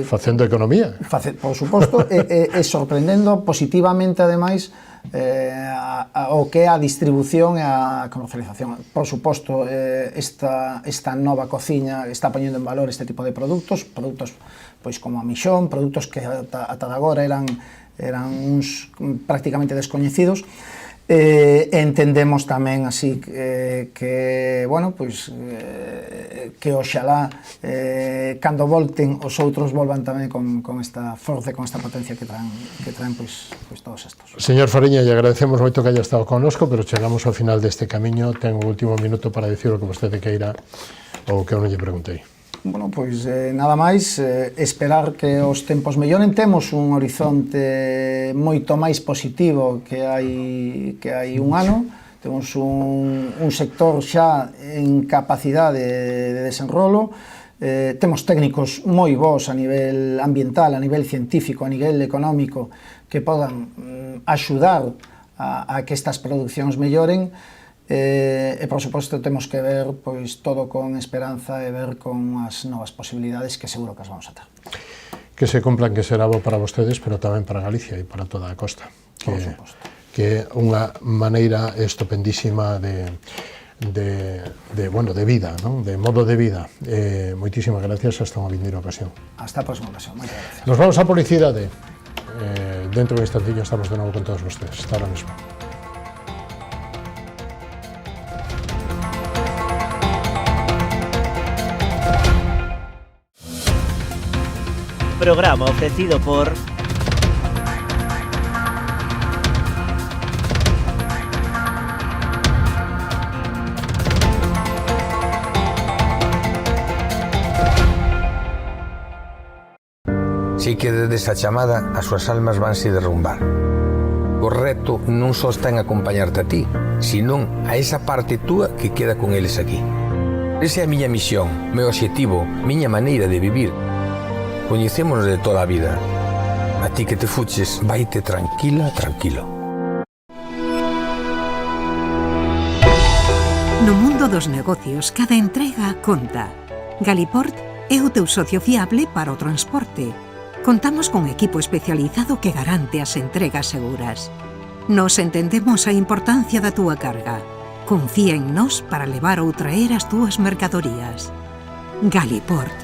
facendo economía. Por suposto, e sorprendendo positivamente, ademais, o que é a distribución e a comercialización. Por suposto, esta nova cociña está poñendo en valor este tipo de produtos pois como a mixón, produtos que ata agora eran uns prácticamente descoñecidos. Entendemos tamén así que bueno, pois que oxalá cando volten os outros volvan tamén con esta forza, con esta potencia que traen pois todos estos. Señor Fariña, lle agradecemos moito que haya estado connosco, pero chegamos ao final deste camiño. Ten o último minuto para dicir o que vostede queira ou que eu non lle preguntei. Bueno, pois nada máis, esperar que os tempos melloren. Temos un horizonte moito máis positivo que hai un ano. Temos un sector xa en capacidade de desenrolo. temos técnicos moi bons a nivel ambiental, a nivel científico, a nivel económico, que podan axudar a que estas produccións melloren, e, por suposto, temos que ver pois todo con esperanza e ver con as novas posibilidades que seguro que as vamos a ter. Que se cumplan, que será bo para vostedes, pero tamén para Galicia e para toda a costa. Por suposto. Que é unha maneira estupendísima de vida, non? De modo de vida. Moitísimas gracias, hasta unha vindeira ocasión. Hasta a próxima ocasión, moitas gracias. Nos vamos a publicidade. Dentro de un instantillo estamos de novo con todos vostedes. Hasta ahora mismo. Programa ofrecido por Si que desde esa chamada as súas almas vanse derrumbar. O reto non só está en acompañarte a ti, senón a esa parte túa que queda con eles aquí. Esa é a miña misión, meu obxectivo, miña maneira de vivir. Coñecémonos de toda a vida. A ti que te fuches, vaite tranquila, tranquilo. No mundo dos negocios, cada entrega conta. Galiport é o teu socio fiable para o transporte. Contamos con equipo especializado que garante as entregas seguras. Nos entendemos a importancia da túa carga. Confía en nós para levar ou traer as túas mercadorías. Galiport,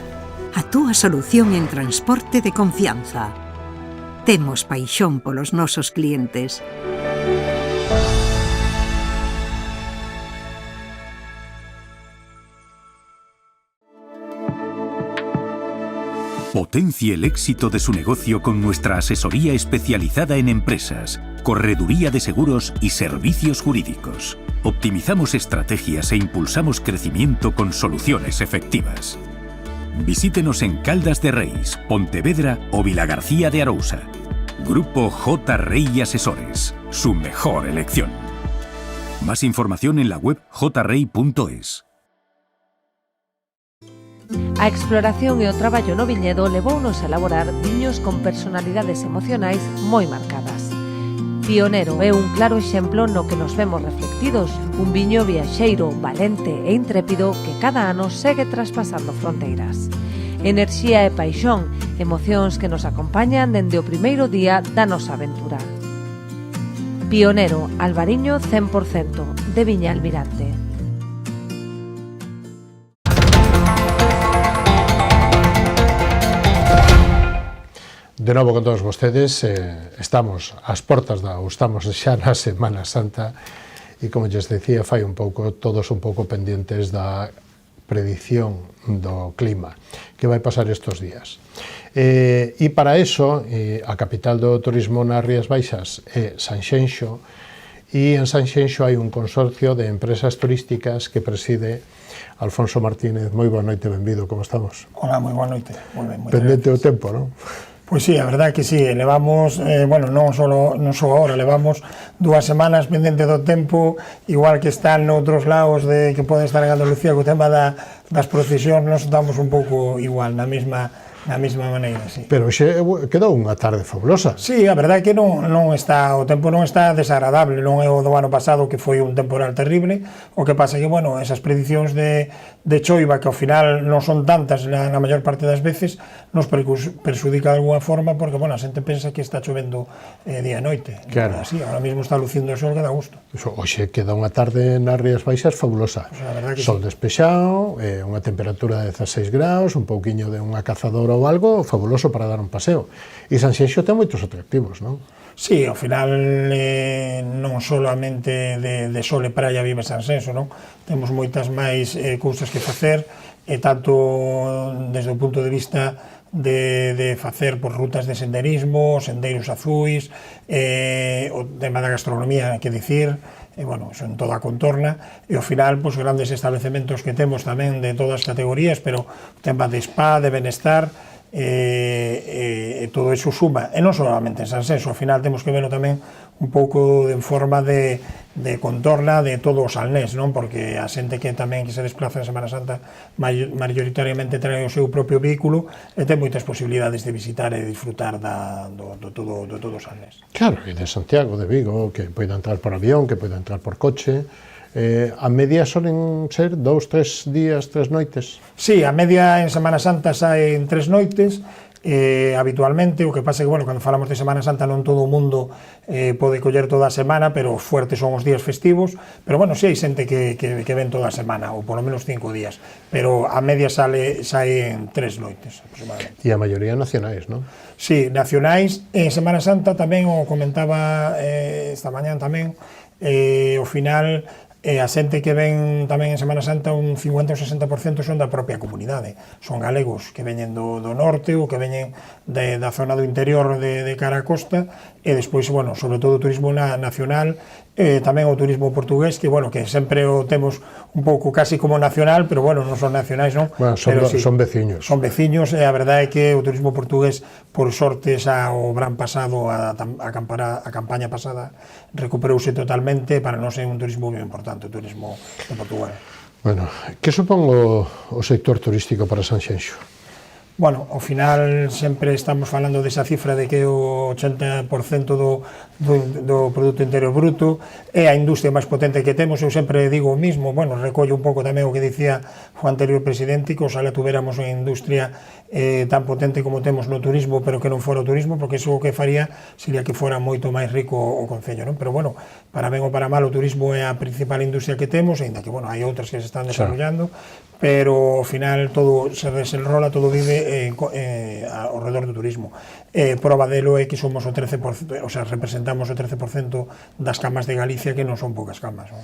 a túa solución en transporte de confianza. Temos paixón polos nosos clientes. Potencie el éxito de su negocio con nuestra asesoría especializada en empresas, correduría de seguros y servicios jurídicos. Optimizamos estrategias e impulsamos crecimiento con soluciones efectivas. Visítenos en Caldas de Reis, Pontevedra o Vilagarcía de Arousa. Grupo J. Rey Asesores, su mejor elección. Más información en la web jrey.es. A exploración e o traballo no viñedo levounos a elaborar viños con personalidades emocionais moi marcadas. Pionero é un claro exemplo no que nos vemos reflectidos, un viño viaxeiro, valente e intrépido que cada ano segue traspasando fronteiras. Enerxía e paixón, emocións que nos acompañan dende o primeiro día da nosa aventura. Pionero, Albariño 100%, de Viña Almirante. De novo con todos vostedes, estamos ás portas ou estamos xa na Semana Santa e, como lles decía, todos un pouco pendientes da predicción do clima que vai pasar estes días. E para eso, a capital do turismo nas Rías Baixas é Sanxenxo, e en Sanxenxo hai un consorcio de empresas turísticas que preside Alfonso Martínez. Moi boa noite, benvido, como estamos? Hola, moi boa noite. Moi ben, pendente o tempo, non? Pois sí, a verdade que sí, levamos, non só ahora, levamos 2 semanas pendente do tempo, igual que están noutros lados que pode estar en Andalucía, co tema das procesións, nos estamos un pouco igual, na mesma maneira, sí. Pero xe quedou unha tarde fabulosa. Sí, a verdade é que o tempo non está desagradable, non é o do ano pasado que foi un temporal terrible, o que pasa é que, esas predicións de choiva que ao final non son tantas na maior parte das veces, nos perxudica de alguna forma, porque, a xente pensa que está chovendo día e noite. Claro. Así, ahora mesmo está lucindo o sol que dá gusto. Hoxe queda unha tarde nas Rías Baixas fabulosa. Sol despexado, unha temperatura de 16 graus, un pouquiño de unha cazadora ou algo fabuloso para dar un paseo. E Sanxenxo ten moitos atractivos, non? Sí, ao final non solamente de sol e praia vive Sanxenxo, non? Temos moitas máis cousas que facer, tanto desde o punto de vista de facer por rutas de senderismo, sendeiros azuis, o tema da gastronomía, que dicir, eso en toda a contorna, e ao final, grandes establecementos que temos tamén de todas as categorías, pero tema de spa, de benestar, todo eso suma, e non solamente en Sanxenxo, ao final temos que verlo tamén un pouco en forma de contorna de todo o salnés, non? Porque a xente que tamén que se desplaza en Semana Santa mayoritariamente trae o seu propio vehículo e ten moitas posibilidades de visitar e disfrutar do todo o salnés. Claro, e de Santiago, de Vigo, que poida entrar por avión, que poida entrar por coche. A media solen ser 2, 3 días, 3 noites? Sí, a media en Semana Santa saen 3 noites, habitualmente, o que pasa que, bueno, cando falamos de Semana Santa non todo o mundo pode coller toda a semana, pero fuertes son os días festivos, pero bueno, si hai xente que ven toda a semana, ou polo menos 5 días, pero a media saen 3 noites, aproximadamente. E a maioría nacionais, non? Sí, nacionais, en Semana Santa tamén, o comentaba esta mañán tamén, ao final, a xente que ven tamén en Semana Santa un 50 ou 60% son da propia comunidade, son galegos que veñen do norte ou que veñen da zona do interior de cara a costa, e despois, bueno, sobre todo o turismo nacional, tamén o turismo portugués, que, bueno, que sempre o temos un pouco casi como nacional, pero, bueno, non son nacionais, non? Bueno, son veciños. Son veciños, e a verdade é que o turismo portugués, por sorte, xa o verán pasado, a campaña pasada, recuperouse totalmente, para nós é un turismo moi importante, o turismo de Portugal. Bueno, que supón o sector turístico para Sanxenxo? Bueno, ao final sempre estamos falando desa cifra de que o 80% do Produto Interior Bruto é a industria máis potente que temos. Eu sempre digo o mismo, bueno, recollo un pouco tamén o que dicía o anterior presidente, que oxalá tuveramos unha industria tan potente como temos no turismo, pero que non fora o turismo, porque iso o que faría sería que fora moito máis rico o concello, non? Pero, bueno, para ben ou para mal, o turismo é a principal industria que temos, ainda que, bueno, hai outras que se están desarrollando, pero ao final todo se desenrola, todo vive ao redor do turismo. Prova delo é que somos o 13%, o sea, representamos o 13% das camas de Galicia, que non son poucas camas, non?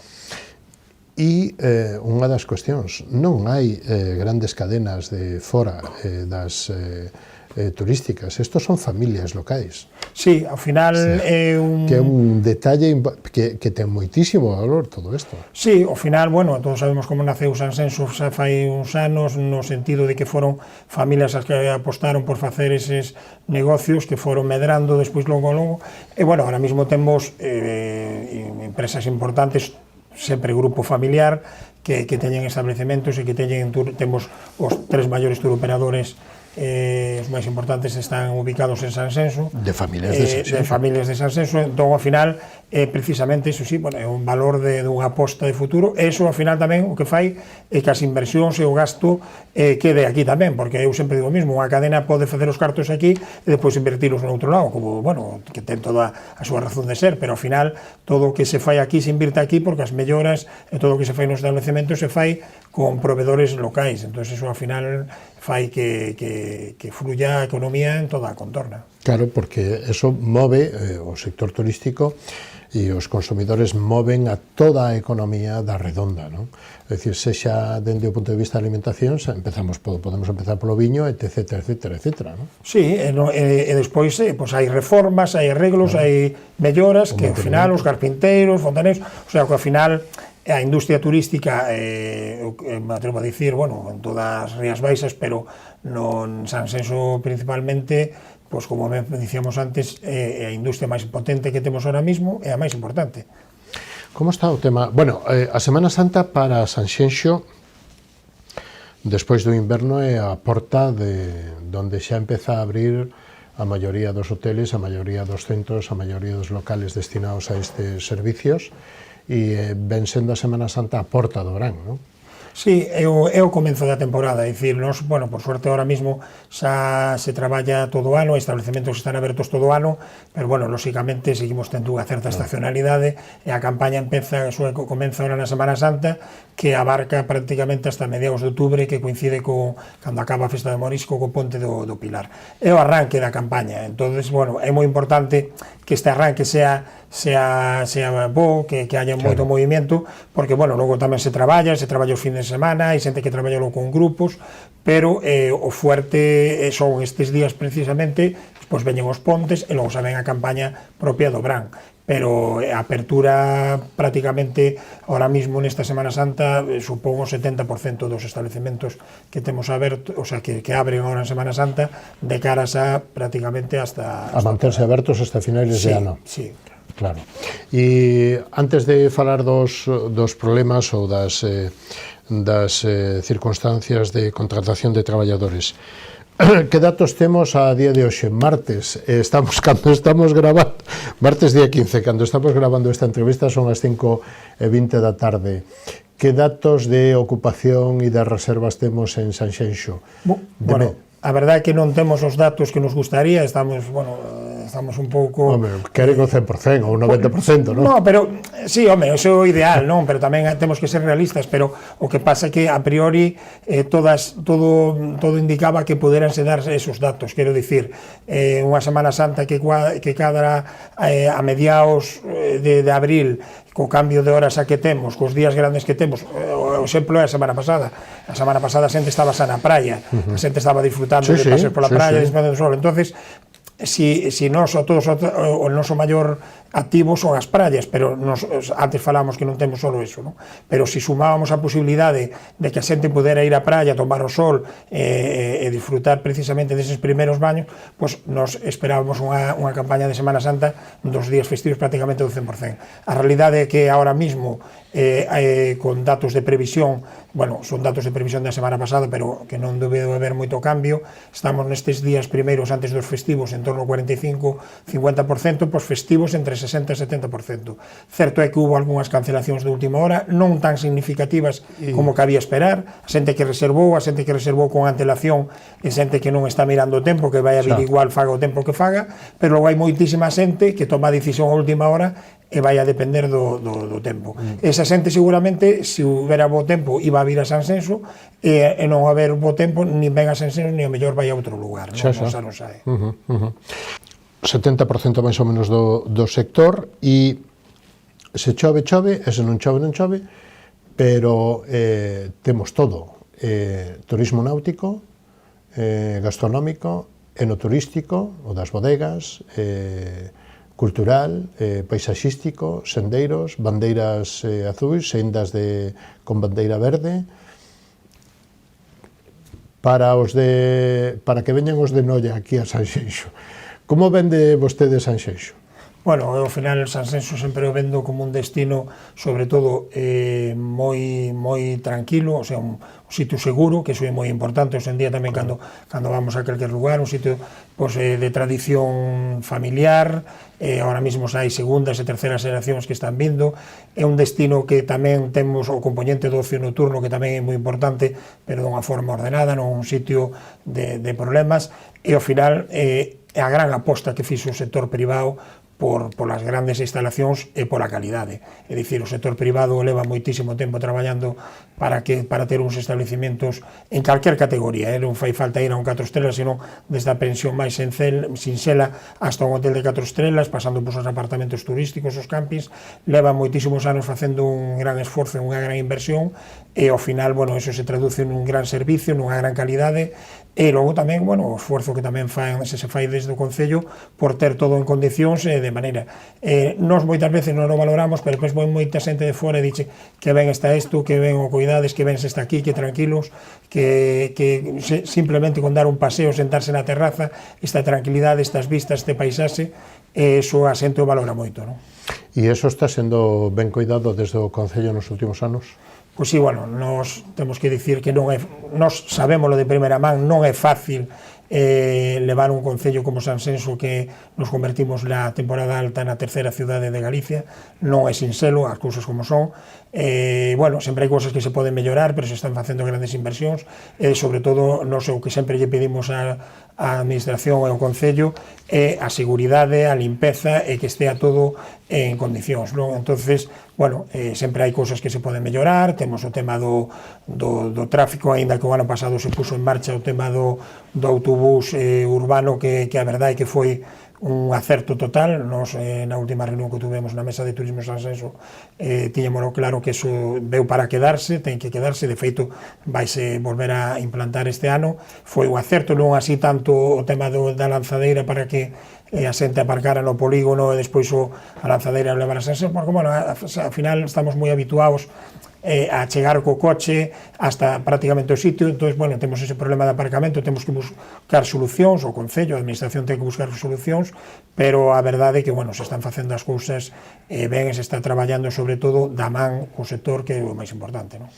E unha das cuestións, non hai grandes cadenas de fora das turísticas, estos son familias locais. Sí, ao final é un... Que é un detalle que ten moitísimo valor todo isto. Sí, ao final, bueno, todos sabemos como naceu Sanxenxo xa fai uns anos, no sentido de que foron familias as que apostaron por facer eses negocios que foron medrando despois logo, e, bueno, ahora mesmo temos empresas importantes, sempre grupo familiar, que teñen establecementos e que temos os 3 maiores turoperadores, os máis importantes están ubicados en Sanxenxo, de familias de Sanxenxo. Entón, ao final, precisamente, iso sí, bueno, é un valor dunha aposta de futuro, e iso, ao final, tamén o que fai é que as inversións e o gasto quede aquí tamén, porque eu sempre digo o mismo, unha cadena pode facer os cartos aquí e depois invertilos no outro lado, como, bueno, que ten toda a súa razón de ser, pero ao final todo o que se fai aquí se invirte aquí, porque as melloras e todo o que se fai nos establecementos se fai con proveedores locais. Entón, iso ao final fai que fluya a economía en toda a contorna. Claro, porque eso move o sector turístico, e os consumidores moven a toda a economía da redonda, non? É dicir, sexa dende o punto de vista da alimentación, podemos empezar polo viño, etc, non? Sí, e despois hai reformas, hai arreglos, hai melloras, que ao final os carpinteiros, fontaneiros, o sea, que ao final a industria turística, me atrevo a dicir, bueno, en todas as Rías Baixas, pero non Sanxenxo principalmente, pois, como dicíamos antes, é a industria máis potente que temos ahora mismo, é a máis importante. Como está o tema? Bueno, a Semana Santa para Sanxenxo, despois do inverno, é a porta de onde xa empeza a abrir a maioría dos hoteles, a maioría dos centros, a maioría dos locales destinados a estes servicios, e ven sendo a Semana Santa a porta do verán, non? Sí, é o comenzo da temporada, é dicir, nos, bueno, por suerte ahora mismo xa se traballa todo o ano, establecementos están abertos todo o ano, pero, bueno, lóxicamente seguimos tendo unha certa estacionalidade, e a campaña comeza ahora na Semana Santa, que abarca prácticamente hasta mediados de outubro, que coincide cando acaba a Festa de Morisco, co Ponte do Pilar. É o arranque da campaña, entonces, bueno, é moi importante que este arranque sea bo, que haya moito movimento, porque, bueno, logo tamén se traballa os fines de semana, hai xente que traballa con grupos, pero o fuerte son estes días precisamente, pois veñen os pontes e logo xa ven a campaña propia do verán, pero a apertura prácticamente ahora mismo nesta Semana Santa supón o 70% dos establecementos que temos aberto, o sea, que abren agora en Semana Santa de caras a prácticamente hasta manterse abertos hasta finales de ano. Sí. Claro. E antes de falar dos problemas ou das circunstancias de contratación de traballadores, que datos temos a día de hoxe? Martes, cando estamos grabando, martes día 15, cando estamos grabando esta entrevista son as 5:20 da tarde. Que datos de ocupación e de reservas temos en Sanxenxo? Bueno, a verdade é que non temos os datos que nos gustaría, estamos un pouco... Home, queren o 100% ou 90%, non? No, pero, sí, home, iso é o ideal, non? Pero tamén temos que ser realistas, pero o que pasa é que a priori todo indicaba que poderanse darse esos datos, quero dicir, unha Semana Santa que cadra a mediados de abril, co cambio de horas a que temos, cos días grandes que temos, o exemplo é a semana pasada a xente estaba xa na praia, a xente estaba disfrutando de paseos pola praia, disfrutando do sol, entonces si nós o noso maior activo son as praias, pero antes falamos que non temos só eso, non? Pero se sumábamos a posibilidade de que a xente pudera ir á praia, tomar o sol e disfrutar precisamente deses primeiros baños, pois nos esperábamos unha campaña de Semana Santa dos días festivos prácticamente do 100%. A realidade é que ahora mismo con datos de previsión, bueno, son datos de previsión da semana pasada, pero que non debe haber moito cambio, estamos nestes días primeiros antes dos festivos en torno ao 45-50%, pois festivos entre 60 e 70%. Certo é que hubo algunhas cancelacións de última hora, non tan significativas como cabía esperar, a xente que reservou con antelación, e xente que non está mirando o tempo, que vai a vir igual, faga o tempo que faga, pero logo hai moitísima xente que toma a decisión a última hora e vai a depender do tempo. Esa xente seguramente, se houbera bo tempo, iba a vir a Sanxenxo, e non haber bo tempo, nin ven a Sanxenxo, nin o mellor vai a outro lugar, non sae. 70% máis ou menos do sector, e se chove, e se non chove, pero temos todo, turismo náutico, gastronómico, enoturístico, o das bodegas, cultural, paisaxístico, sendeiros, bandeiras azuis, sendas con bandeira verde, para que veñan os de Noia aquí a Sanxenxo. Como vende vostede Sanxenxo? Bueno, ao final Sanxenxo sempre o vendo como un destino, sobre todo, moi tranquilo, o sea, un sitio seguro, que iso é moi importante hoxe en día tamén cando vamos a calquer lugar, un sitio de tradición familiar, ahora mesmo hai segundas e terceras xeracións que están vindo, é un destino que tamén temos o componente do ocio nocturno, que tamén é moi importante, pero dunha forma ordenada, non un sitio de problemas, e ao final a gran aposta que fixo o sector privado por as grandes instalacións e pola calidade. É dicir, o sector privado leva moitísimo tempo traballando para ter uns establecimentos en calquer categoría, non fai falta ir a un 4 estrelas, senón desde a pensión máis sinxela hasta un hotel de 4 estrelas, pasando por os apartamentos turísticos, os campings, leva moitísimos anos facendo un gran esforzo, unha gran inversión, e ao final, bueno, eso se traduce nun gran servicio, nunha gran calidade, e logo tamén, bueno, o esforzo que tamén se fai desde o Concello por ter todo en condicións de maneira. Nós moitas veces non o valoramos, pero depois moi moita xente de fora e dice que ben está isto, que ben o cuidades, que ben se está aquí, que tranquilos, que simplemente con dar un paseo, sentarse na terraza, esta tranquilidade, estas vistas, este paisaxe, eso a xente o valora moito, non? E eso está sendo ben cuidado desde o Concello nos últimos anos? Pois sí, bueno, nos temos que dicir que nos sabémolo de primeira man, non é fácil levar un concello como Sanxenxo, que nos convertimos na temporada alta na terceira cidade de Galicia, non é sinxelo, as cousas como son, bueno, sempre hai cousas que se poden mellorar, pero se están facendo grandes inversións, e sobre todo, non sei, o que sempre lle pedimos á administración e ao concello é a seguridade, a limpeza, e que estea todo en condicións, non? Entonces, bueno, sempre hai cousas que se poden mellorar, temos o tema do tráfico, aínda que o ano pasado se puso en marcha o tema do autobús urbano, que a verdade é que foi un acerto total. Nos, na última reunión que tuvemos na Mesa de Turismo de Sanxenxo, tiñémolo claro que eso veu para quedarse, ten que quedarse, de feito vaise volver a implantar este ano. Foi un acerto, non así tanto o tema da lanzadeira para que a xente aparcara no polígono e despois a lanzadeira levar a Sanxenxo, porque, bueno, ao final estamos moi habituados a chegar co coche hasta prácticamente o sitio. Entón, bueno, temos ese problema de aparcamento, temos que buscar solucións, o Concello, a Administración ten que buscar solucións, pero a verdade é que, bueno, se están facendo as cousas ben, se está traballando sobre todo da man co sector, que é o máis importante, non?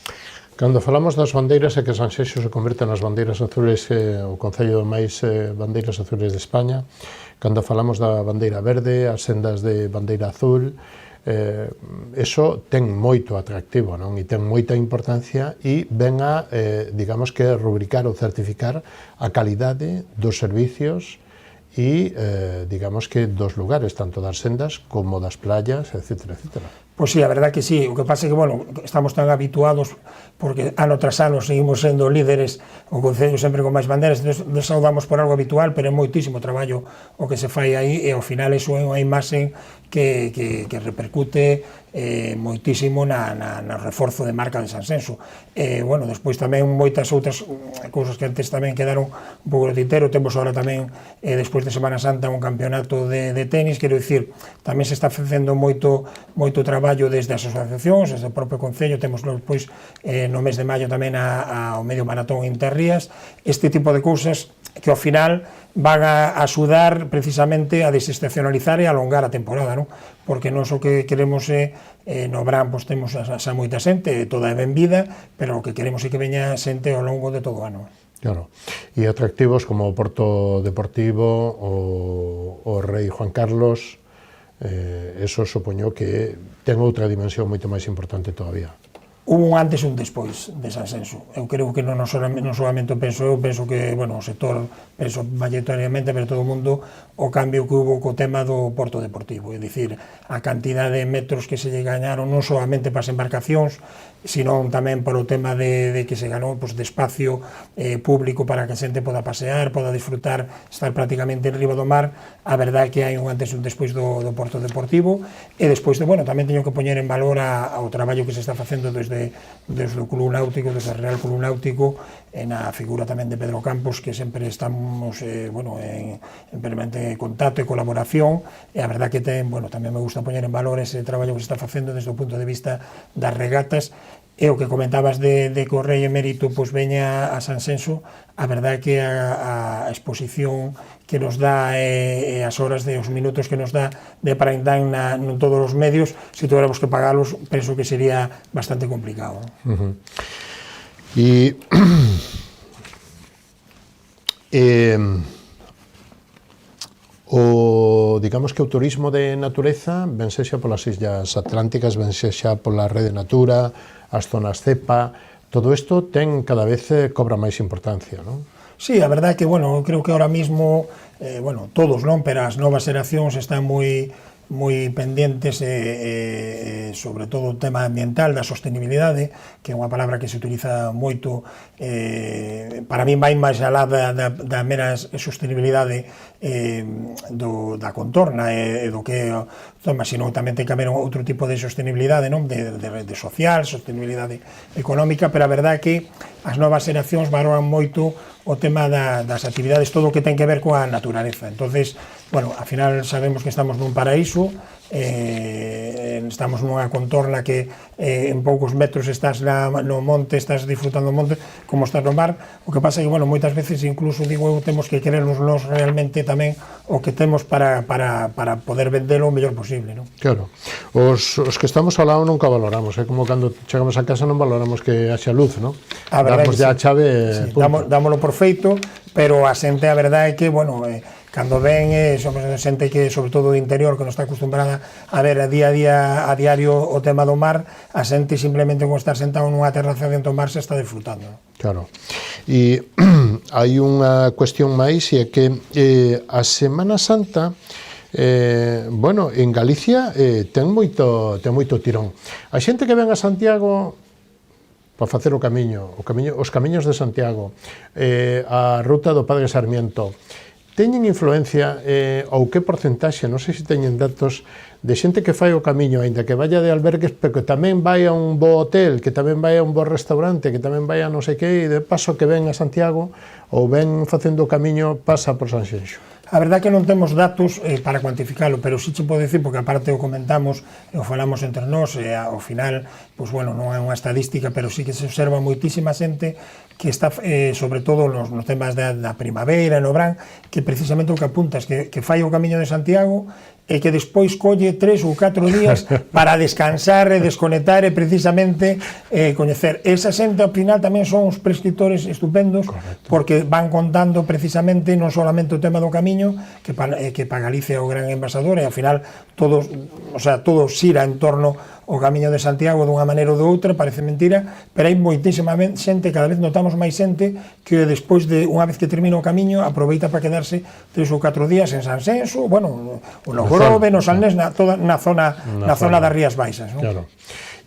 Cando falamos das bandeiras e que Sanxenxo se converte nas bandeiras azules, o Concello máis bandeiras azules de España, cando falamos da bandeira verde, as sendas de bandeira azul, eso ten moito atractivo, non? E ten moita importancia e ven a, digamos que, rubricar ou certificar a calidade dos servicios e, digamos que, dos lugares, tanto das sendas como das playas, etcétera, etcétera. Pois sí, a verdad que sí, o que pasa é que, bueno, estamos tan habituados, porque ano tras ano seguimos sendo líderes, o Concello sempre con máis bandeiras, nos saudamos por algo habitual, pero é moitísimo traballo o que se fai aí, e ao final iso é unha imaxe que repercute moitísimo no reforzo de marca de Sanxenxo. Bueno, despois tamén moitas outras cousas que antes tamén quedaron un pouco no tintero. Temos agora tamén, despois de Semana Santa, un campeonato de tenis, quero dicir, tamén se está facendo moito traballo desde as asociacións, desde o propio Concello. Temos despois no mes de maio tamén ao medio maratón Interrías, este tipo de cousas que ao final van a axudar precisamente a desestacionalizar e a alongar a temporada, non? Porque non o que queremos é, no verán, pois temos a moita xente, toda é benvida, pero o que queremos é que veña xente ao longo de todo o ano. Claro, e atractivos como o Porto Deportivo, o Rei Juan Carlos, eso supoño que ten outra dimensión moito máis importante todavía. Hubo un antes e un despois de Sanxenxo. Eu creo que non solamente penso eu, penso que, bueno, o sector, penso mayoritariamente, pero todo o mundo, o cambio que hubo co tema do Porto Deportivo, é dicir, a cantidade de metros que se lle gañaron non solamente para as embarcacións, sino tamén por o tema de que se ganou, pues, de espacio público para que a xente poda pasear, poda disfrutar, estar prácticamente en riba do mar. A verdade é que hai un antes e un despois do Porto Deportivo, e despois, bueno, tamén teño que poñer en valor ao traballo que se está facendo desde o Club Náutico, desde o Real Club Náutico, na figura tamén de Pedro Campos, que sempre estamos, bueno, en permanente contacto e colaboración, e a verdade que tamén me gusta poñer en valor ese traballo que se está facendo desde o punto de vista das regatas. E o que comentabas de que o Rei Emérito pois veña a Sanxenxo, a verdade é que a exposición que nos dá e as horas os minutos que nos dá de prime time en todos os medios, se tuviéramos que pagalos, penso que sería bastante complicado. E digamos que o turismo de natureza, ben sexa polas Illas Atlánticas, ben sexa pola Rede Natura, as zonas CEPA, todo isto ten cada vez cobra máis importancia, non? Sí, a verdade é que, bueno, creo que ahora mismo, bueno, todos, non, pero as novas xeracións están moi pendientes, sobre todo o tema ambiental, da sostenibilidade, que é unha palabra que se utiliza moito, para min vai máis alá da mera sostenibilidade da contorna e do que sino tamén ten que haber outro tipo de sostenibilidade, non? De social, sostenibilidade económica, pero a verdade é que as novas xeracións valoran moito o tema das actividades, todo o que ten que ver coa naturaleza. Entonces, bueno, ao final sabemos que estamos nun paraíso, estamos nunha contorna que en poucos metros estás no monte, estás disfrutando do monte, como estás no mar. O que pasa é que, bueno, moitas veces, incluso, digo eu, temos que querernos realmente tamén o que temos para poder vendelo o mellor posible, non? Claro, os que estamos ao lado nunca valoramos, é como cando chegamos a casa non valoramos que haxa luz, non? Damos ya a chave, dámoslo por feito, pero a xente, a verdade é que, bueno, cando ven, somos xente que, sobre todo do interior, que non está acostumbrada a ver a diario o tema do mar, a xente simplemente con estar sentado nunha terraza dentro do mar se está disfrutando. Claro. E hai unha cuestión máis, e é que a Semana Santa, bueno, en Galicia ten moito tirón. A xente que ven a Santiago para facer os camiños de Santiago, a ruta do Padre Sarmiento, teñen influencia ou que porcentaxe, non sei se teñen datos, de xente que fai o camiño, aínda que vaya de albergues, pero que tamén vai a un bo hotel, que tamén vai a un bo restaurante, que tamén vai a non sei que, e de paso que ven a Santiago, ou ven facendo o camiño, pasa por Sanxenxo. A verdade que non temos datos para cuantificalo, pero sí che podo dicir, porque aparte o comentamos, o falamos entre nós, e ao final, pois bueno, non é unha estadística, pero sí que se observa moitísima xente que está, sobre todo nos temas da primavera, no verán, que precisamente o que apuntas, que fai o Camiño de Santiago, e que despois colle 3 ou 4 días para descansar e desconectar e precisamente coñecer. Esa xente ao final tamén son os prescriptores estupendos. Correcto. Porque van contando precisamente non solamente o tema do camiño, que para Galicia é o gran embaixador, e ao final todo xira en torno ao Camiño de Santiago dunha maneira ou de outra, parece mentira, pero hai moitísima xente, cada vez notamos máis xente que despois de, unha vez que termina o camiño, aproveita para quedarse 3 ou 4 días en Sanxenxo, bueno, no Grove, no Salnés, na zona das Rías Baixas, non? Claro.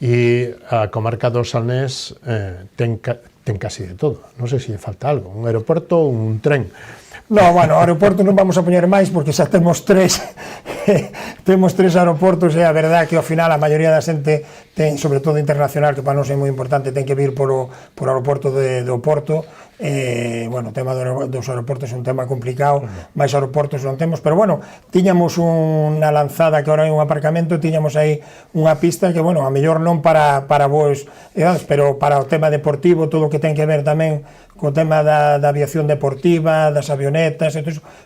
E a comarca do Salnés ten casi de todo, non sei se falta algo, un aeroporto ou un tren. No, bueno, aeroportos non vamos a poñer máis porque xa temos 3 aeroportos, e a verdade que ao final a maioría da xente ten, sobre todo internacional, que para nós é moi importante, ten que vir por aeroporto do Porto. Bueno, o tema dos aeroportos é un tema complicado, máis aeroportos non temos, pero bueno, tiñamos unha lanzada que ahora hai un aparcamento, tiñamos aí unha pista que, bueno, a mellor non para vos, pero para o tema deportivo, todo o que ten que ver tamén co tema da aviación deportiva, das avionetas,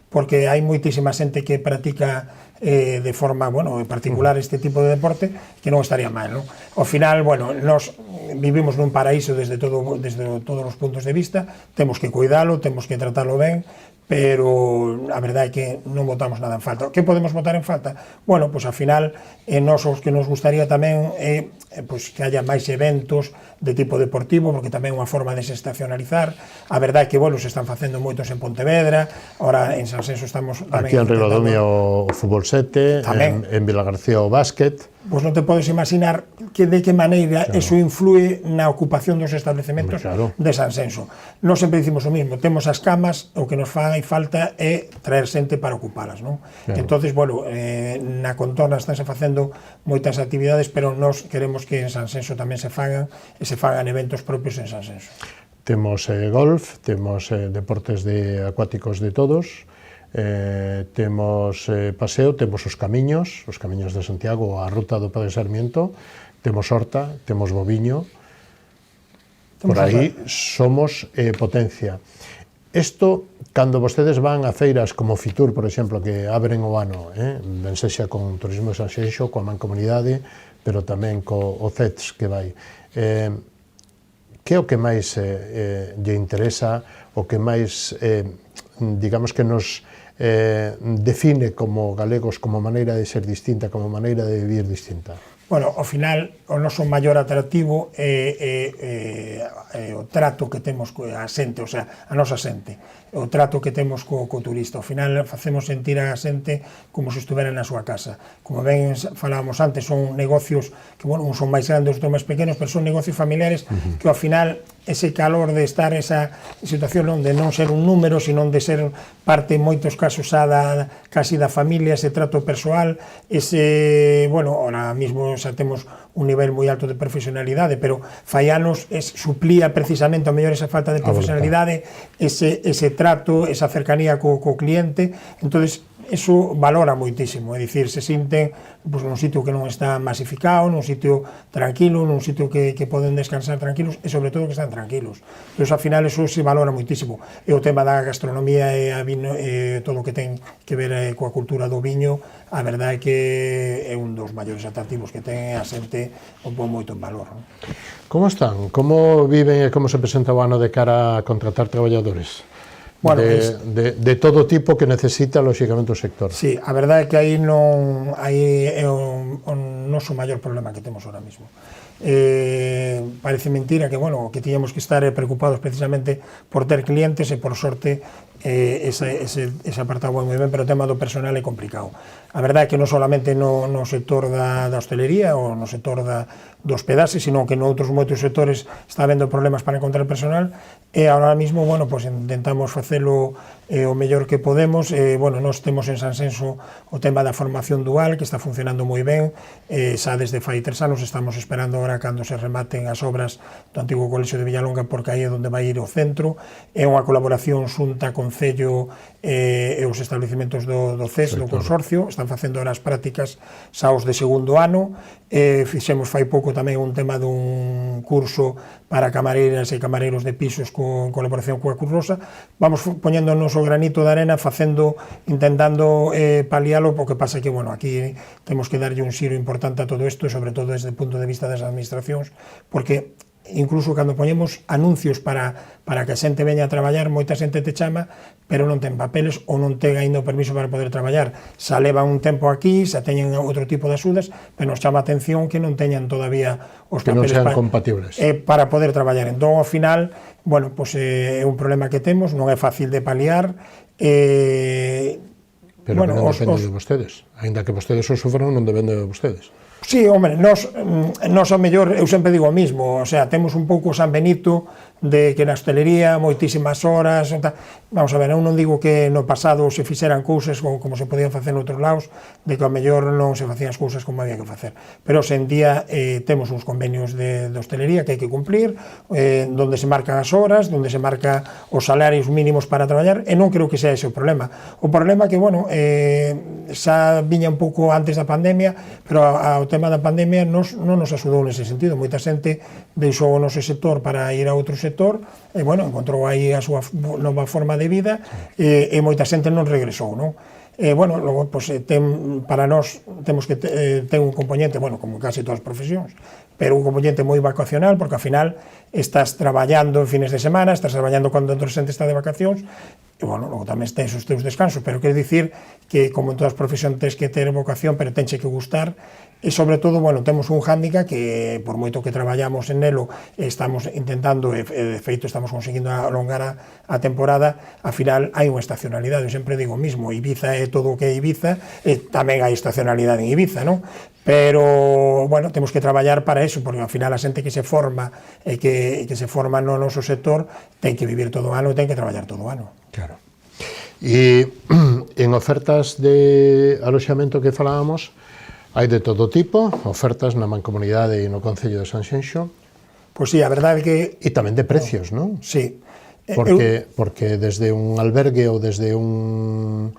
porque hai moitísima xente que practica de forma, bueno, particular este tipo de deporte, que non estaría mal, non? Ao final, bueno, nós vivimos nun paraíso desde todos os puntos de vista, temos que cuidalo, temos que tratalo ben, pero a verdade é que non botamos nada en falta. Que podemos botar en falta? Bueno, pois ao final, nós os que nos gustaría tamén é pois que haya máis eventos de tipo deportivo, porque tamén é unha forma de desestacionalizar. A verdade é que, bueno, se están facendo moitos en Pontevedra, ahora en Sanxenxo estamos tamén... Aquí en Ribadumia o fútbol 7, en Vilagarcía o básquet. Pois non te podes imaginar que de que maneira eso influe na ocupación dos establecementos de Sanxenxo. Nós sempre dicimos o mismo, temos as camas, o que nos fai falta é traer xente para ocupalas, non? Entonces, bueno, na contorna estánse facendo moitas actividades, pero nós queremos que en Sanxenxo tamén se fagan eventos propios en Sanxenxo. Temos golf, temos deportes acuáticos de todos, temos paseo, temos os camiños de Santiago, a ruta do Padre Sarmiento, temos horta, temos boviño, por aí somos potencia. Isto, cando vostedes van a feiras como Fitur, por exemplo, que abren o ano, ben sexa con Turismo de Sanxenxo, coa Mancomunidade, pero tamén co CETS que vai, que é o que máis lle interesa, o que máis, digamos que nos define como galegos, como maneira de ser distinta, como maneira de vivir distinta? Bueno, ao final, o noso maior atractivo é o trato que temos coa xente, o sea, a nosa xente, o trato que temos co turista. Ao final, facemos sentir a xente como se estuvera na súa casa. Como ben falábamos antes, son negocios que, bueno, son máis grandes, outros máis pequenos, pero son negocios familiares que, ao final, ese calor de estar esa situación de non ser un número, sino de ser parte, en moitos casos, casi da familia, ese trato persoal, ese, bueno, ahora mismo xa temos un nivel moi alto de profesionalidade, pero fai anos suplía precisamente ao mellor esa falta de profesionalidade, ese trato, esa cercanía co cliente. Entonces, eso valora moitísimo, é dicir, se sinten nun sitio que non está masificado, nun sitio tranquilo, nun sitio que poden descansar tranquilos, e sobre todo que están tranquilos. Entón, ao final, eso se valora moitísimo. E o tema da gastronomía e todo o que ten que ver coa cultura do viño, a verdade é que é un dos maiores atractivos que ten a xente, o pon moito en valor. Como están? Como viven e como se presenta o ano de cara a contratar traballadores? Bueno, de todo tipo que necesita, lóxicamente, o sector. Sí, a verdade é que aí é o noso maior problema que temos ahora mismo. Parece mentira que, bueno, que tiñamos que estar preocupados precisamente por ter clientes, e por sorte ese apartado moi ben, pero o tema do personal é complicado. A verdade é que non solamente no sector da hostelería ou no sector do hospedaxe, sino que noutros moitos sectores está habendo problemas para encontrar personal, e ahora mismo, bueno, pues intentamos facelo o mellor que podemos. Bueno, nós temos en Sanxenxo o tema da formación dual, que está funcionando moi ben, xa desde fai 3 anos, estamos esperando agora cando se rematen as obras do antigo colexio de Villalonga, porque aí é onde vai ir o centro. É unha colaboración xunta Concello e os establecementos do CES, do consorcio, están facendo as prácticas xa os de segundo ano. Fixemos fai pouco tamén un tema dun curso para camareiras e camareiros de pisos con colaboración coa Cruz Rosa. Vamos poñéndonos o granito de arena, intentando palialo, porque pasa que, bueno, aquí temos que darlle un xiro importante a todo isto, sobre todo desde o punto de vista das administracións, porque incluso cando poñemos anuncios para que a xente veña a traballar, moita xente te chama, pero non ten papeles ou non ten ainda o permiso para poder traballar. Xa levan un tempo aquí, xa teñen outro tipo de axudas, pero nos chama a atención que non teñan todavía os papeles que non sean compatibles para poder traballar. Entón, ao final, bueno, pues, é un problema que temos, non é fácil de paliar. Pero bueno, que non depende de vostedes. Ainda que vostedes o sufran, non depende de vostedes. Sí, hombre, nós ao mellor, eu sempre digo o mismo, o sea, temos un pouco San Benito de que na hostelería moitísimas horas, vamos a ver, eu non digo que no pasado se fixeran cousas como se podían facer noutros lados, de que ao mellor non se facían as cousas como había que facer, pero hoxe en día temos uns convenios de hostelería que hai que cumplir, donde se marcan as horas, donde se marca os salarios mínimos para traballar, e non creo que sea ese o problema. O problema que, bueno, xa viña un pouco antes da pandemia, pero ao tema da pandemia non nos axudou nese sentido. Moita xente deixou o noso sector para ir a outro sector e, bueno, encontrou aí a súa nova forma de vida e moita xente non regresou, non? Bueno, logo, pues, para nós temos que ter un componente, bueno, como casi todas as profesións, pero un componente moi vacacional, porque ao final estás traballando en fines de semana, estás traballando cando outra xente está de vacacións, e, bueno, logo tamén tens os teus descansos, pero quero dicir que, como en todas as profesións, tens que ter vocación, pero tenche que gustar, e, sobre todo, bueno, temos un hándicap que, por moito que traballamos en elo, estamos intentando, e de feito estamos conseguindo alongar a temporada, ao final hai unha estacionalidade. Eu sempre digo o mismo, Ibiza é todo o que é Ibiza, e tamén hai estacionalidade en Ibiza, non? Pero, bueno, temos que traballar para eso, porque ao final a xente que se forma e que se forma no noso sector ten que vivir todo o ano e ten que traballar todo o ano. Claro. E en ofertas de aloxamento que falábamos, hai de todo tipo, ofertas na Mancomunidade e no Concello de Sanxenxo. Pois sí, a verdade é que... E tamén de precios, non? Sí. Porque desde un albergue ou desde un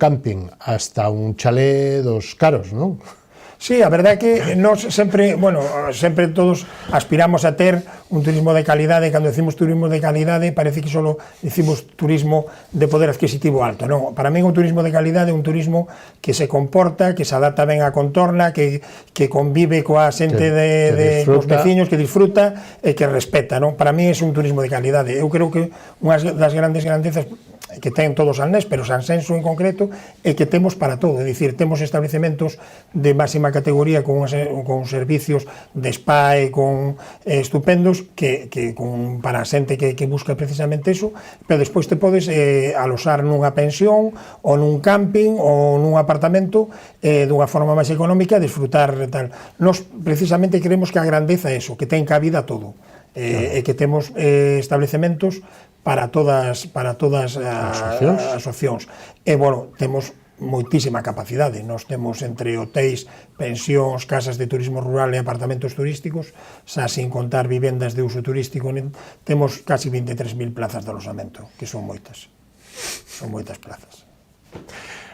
camping hasta un chalé dos caros, non? Sí, a verdade é que nós sempre, bueno, sempre todos aspiramos a ter un turismo de calidade, e cando decimos turismo de calidade parece que só decimos turismo de poder adquisitivo alto, non? Para mí un turismo de calidade é un turismo que se comporta, que se adapta ben á contorna, que convive coa xente cos veciños, que disfruta e que respeta, non? Para mí é un turismo de calidade. Eu creo que unha das grandes grandezas que ten todos Sanlés, pero Sanxenxo en concreto, é que temos para todo, é dicir, temos establecementos de máxima categoría con servicios de spa e con estupendos para a xente que busca precisamente eso, pero despois te podes aloxar nunha pensión ou nun camping ou nun apartamento dunha forma máis económica, disfrutar tal. Nos precisamente queremos que a grandeza é eso, que ten cabida todo, e que temos establecementos para todas as opcións. E, bueno, temos moitísima capacidade. Nós temos entre hotéis, pensións, casas de turismo rural e apartamentos turísticos, xa sin contar vivendas de uso turístico, temos casi 23.000 plazas de aloxamento, que son moitas. Son moitas plazas.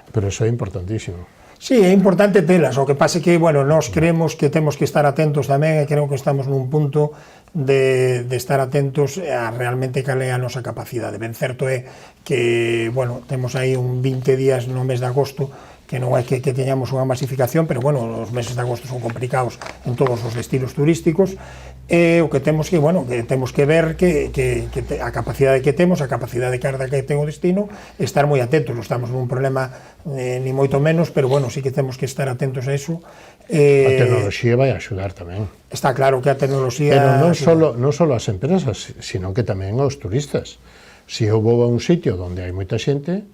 Pero eso é importantísimo. Sí, é importante telas, o que pasa é que, bueno, nós creemos que temos que estar atentos tamén, e creo que estamos nun punto de estar atentos a realmente cal é a nosa capacidade. Ben certo é que, bueno, temos aí un 20 días no mes de agosto, que non é que teñamos unha masificación, pero, bueno, os meses de agosto son complicados en todos os destinos turísticos, e o que temos que, bueno, que temos que ver que a capacidade que temos, a capacidade de carga que ten o destino, estar moi atentos. Non estamos nun problema ni moito menos, pero, bueno, sí que temos que estar atentos a eso. A tecnoloxía vai axudar tamén. Está claro que a tecnoloxía... Pero non só as empresas, sino que tamén os turistas. Se eu vou a un sitio onde hai moita xente,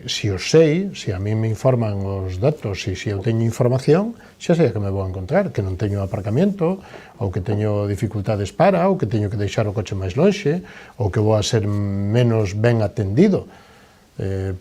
se os sei, se a mí me informan os datos e se eu teño información, xa sei que me vou encontrar, que non teño aparcamiento, ou que teño dificultades para, ou que teño que deixar o coche máis lonxe, ou que vou a ser menos ben atendido.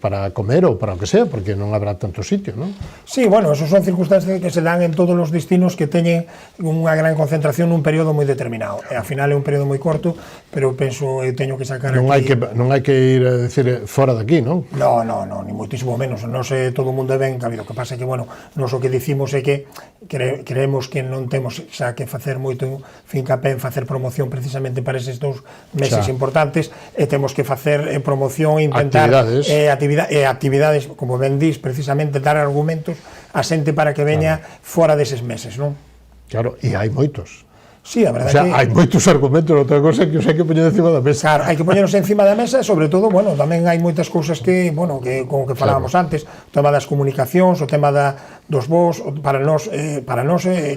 para comer ou para o que sea, porque non habrá tanto sitio, non? Sí, bueno, esos son circunstancias que se dan en todos os destinos que teñen unha gran concentración nun período moi determinado. E, ao final é un período moi corto, pero penso eu teño que sacar non aquí... Non hai que ir a decir fora de aquí, non? No, ni moitísimo menos. Non sei, todo o mundo é ben cabido. O que pasa é que, bueno, nos o que dicimos é que creemos que non temos xa que facer moito fincapé en facer promoción precisamente para eses 2 meses importantes, e temos que facer promoción e intentar actividades, como ben dís, precisamente dar argumentos a xente para que veña fora deses meses, non? Claro, e hai moitos. Sí, a verdade que... hai moitos argumentos, outra cosa que os hai que poñer encima da mesa. Claro, hai que poñeros encima da mesa, e sobre todo, bueno, tamén hai moitas cousas que, bueno, que como que falábamos antes, o tema das comunicacións, o tema dos voos, para nós,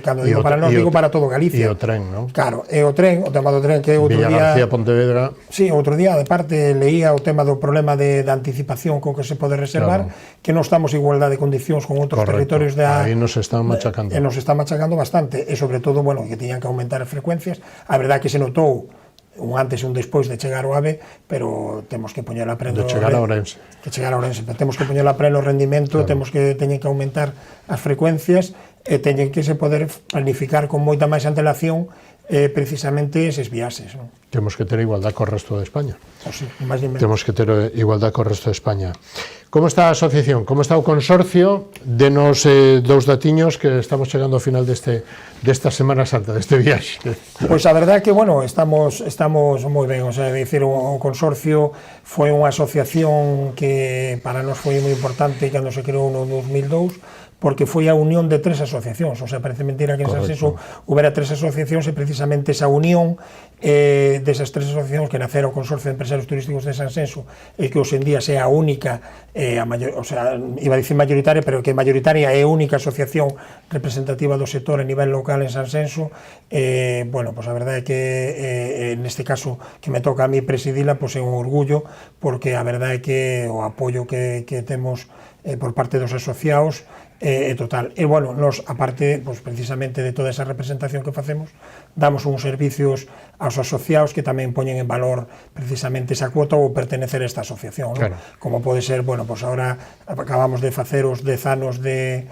cando digo para nós, digo para todo Galicia. E o tren, non? Claro, e o tren, o tema do tren que outro día... Villa García, Pontevedra... Sí, outro día, de parte, leía o tema do problema de anticipación con que se pode reservar, que non estamos en igualdade de condicións con outros territorios da... Aí nos están machacando. E nos están machacando bastante, e sobre todo, bueno, que tiñan que aumentar as frecuencias. A verdade que se notou un antes e un despois de chegar ao AVE, pero temos que poñer a pleno... De chegar a Ourense. Que chegar a Ourense, pero temos que poñer a pleno rendimento, teñen que aumentar as frecuencias, e teñen que se poder planificar con moita máis antelación precisamente eses viaxes, non? Temos que ter igualdade co resto de España. Sí, máis ni menos. Temos que ter igualdade co resto de España. Como está a asociación? Como está o consorcio? Denos 2 datiños que estamos chegando ao final desta Semana Santa, deste viaxe. Pois a verdade é que, bueno, estamos moi ben, o sea, dicir, o consorcio foi unha asociación que para nós foi moi importante cando se creou no 2002, porque foi a unión de 3 asociacións, o sea, parece mentira que en Sansenso houbera 3 asociacións, e precisamente esa unión desas 3 asociacións que naceron o Consorcio de Empresarios Turísticos de Sansenso, e que hoxe en día sea a única, o sea, iba a dicir mayoritaria, pero que mayoritaria é a única asociación representativa do sector a nivel local en Sansenso. Bueno, pois a verdade é que neste caso que me toca a mí presidila, pois é un orgullo, porque a verdade é que o apoio que temos por parte dos asociados total. E, bueno, nos, aparte, pues, precisamente de toda esa representación que facemos, damos uns servicios aos asociados que tamén poñen en valor precisamente esa cuota ou pertenecer a esta asociación, ¿no? Claro. Como pode ser, bueno, pues ahora acabamos de facer os 10 anos de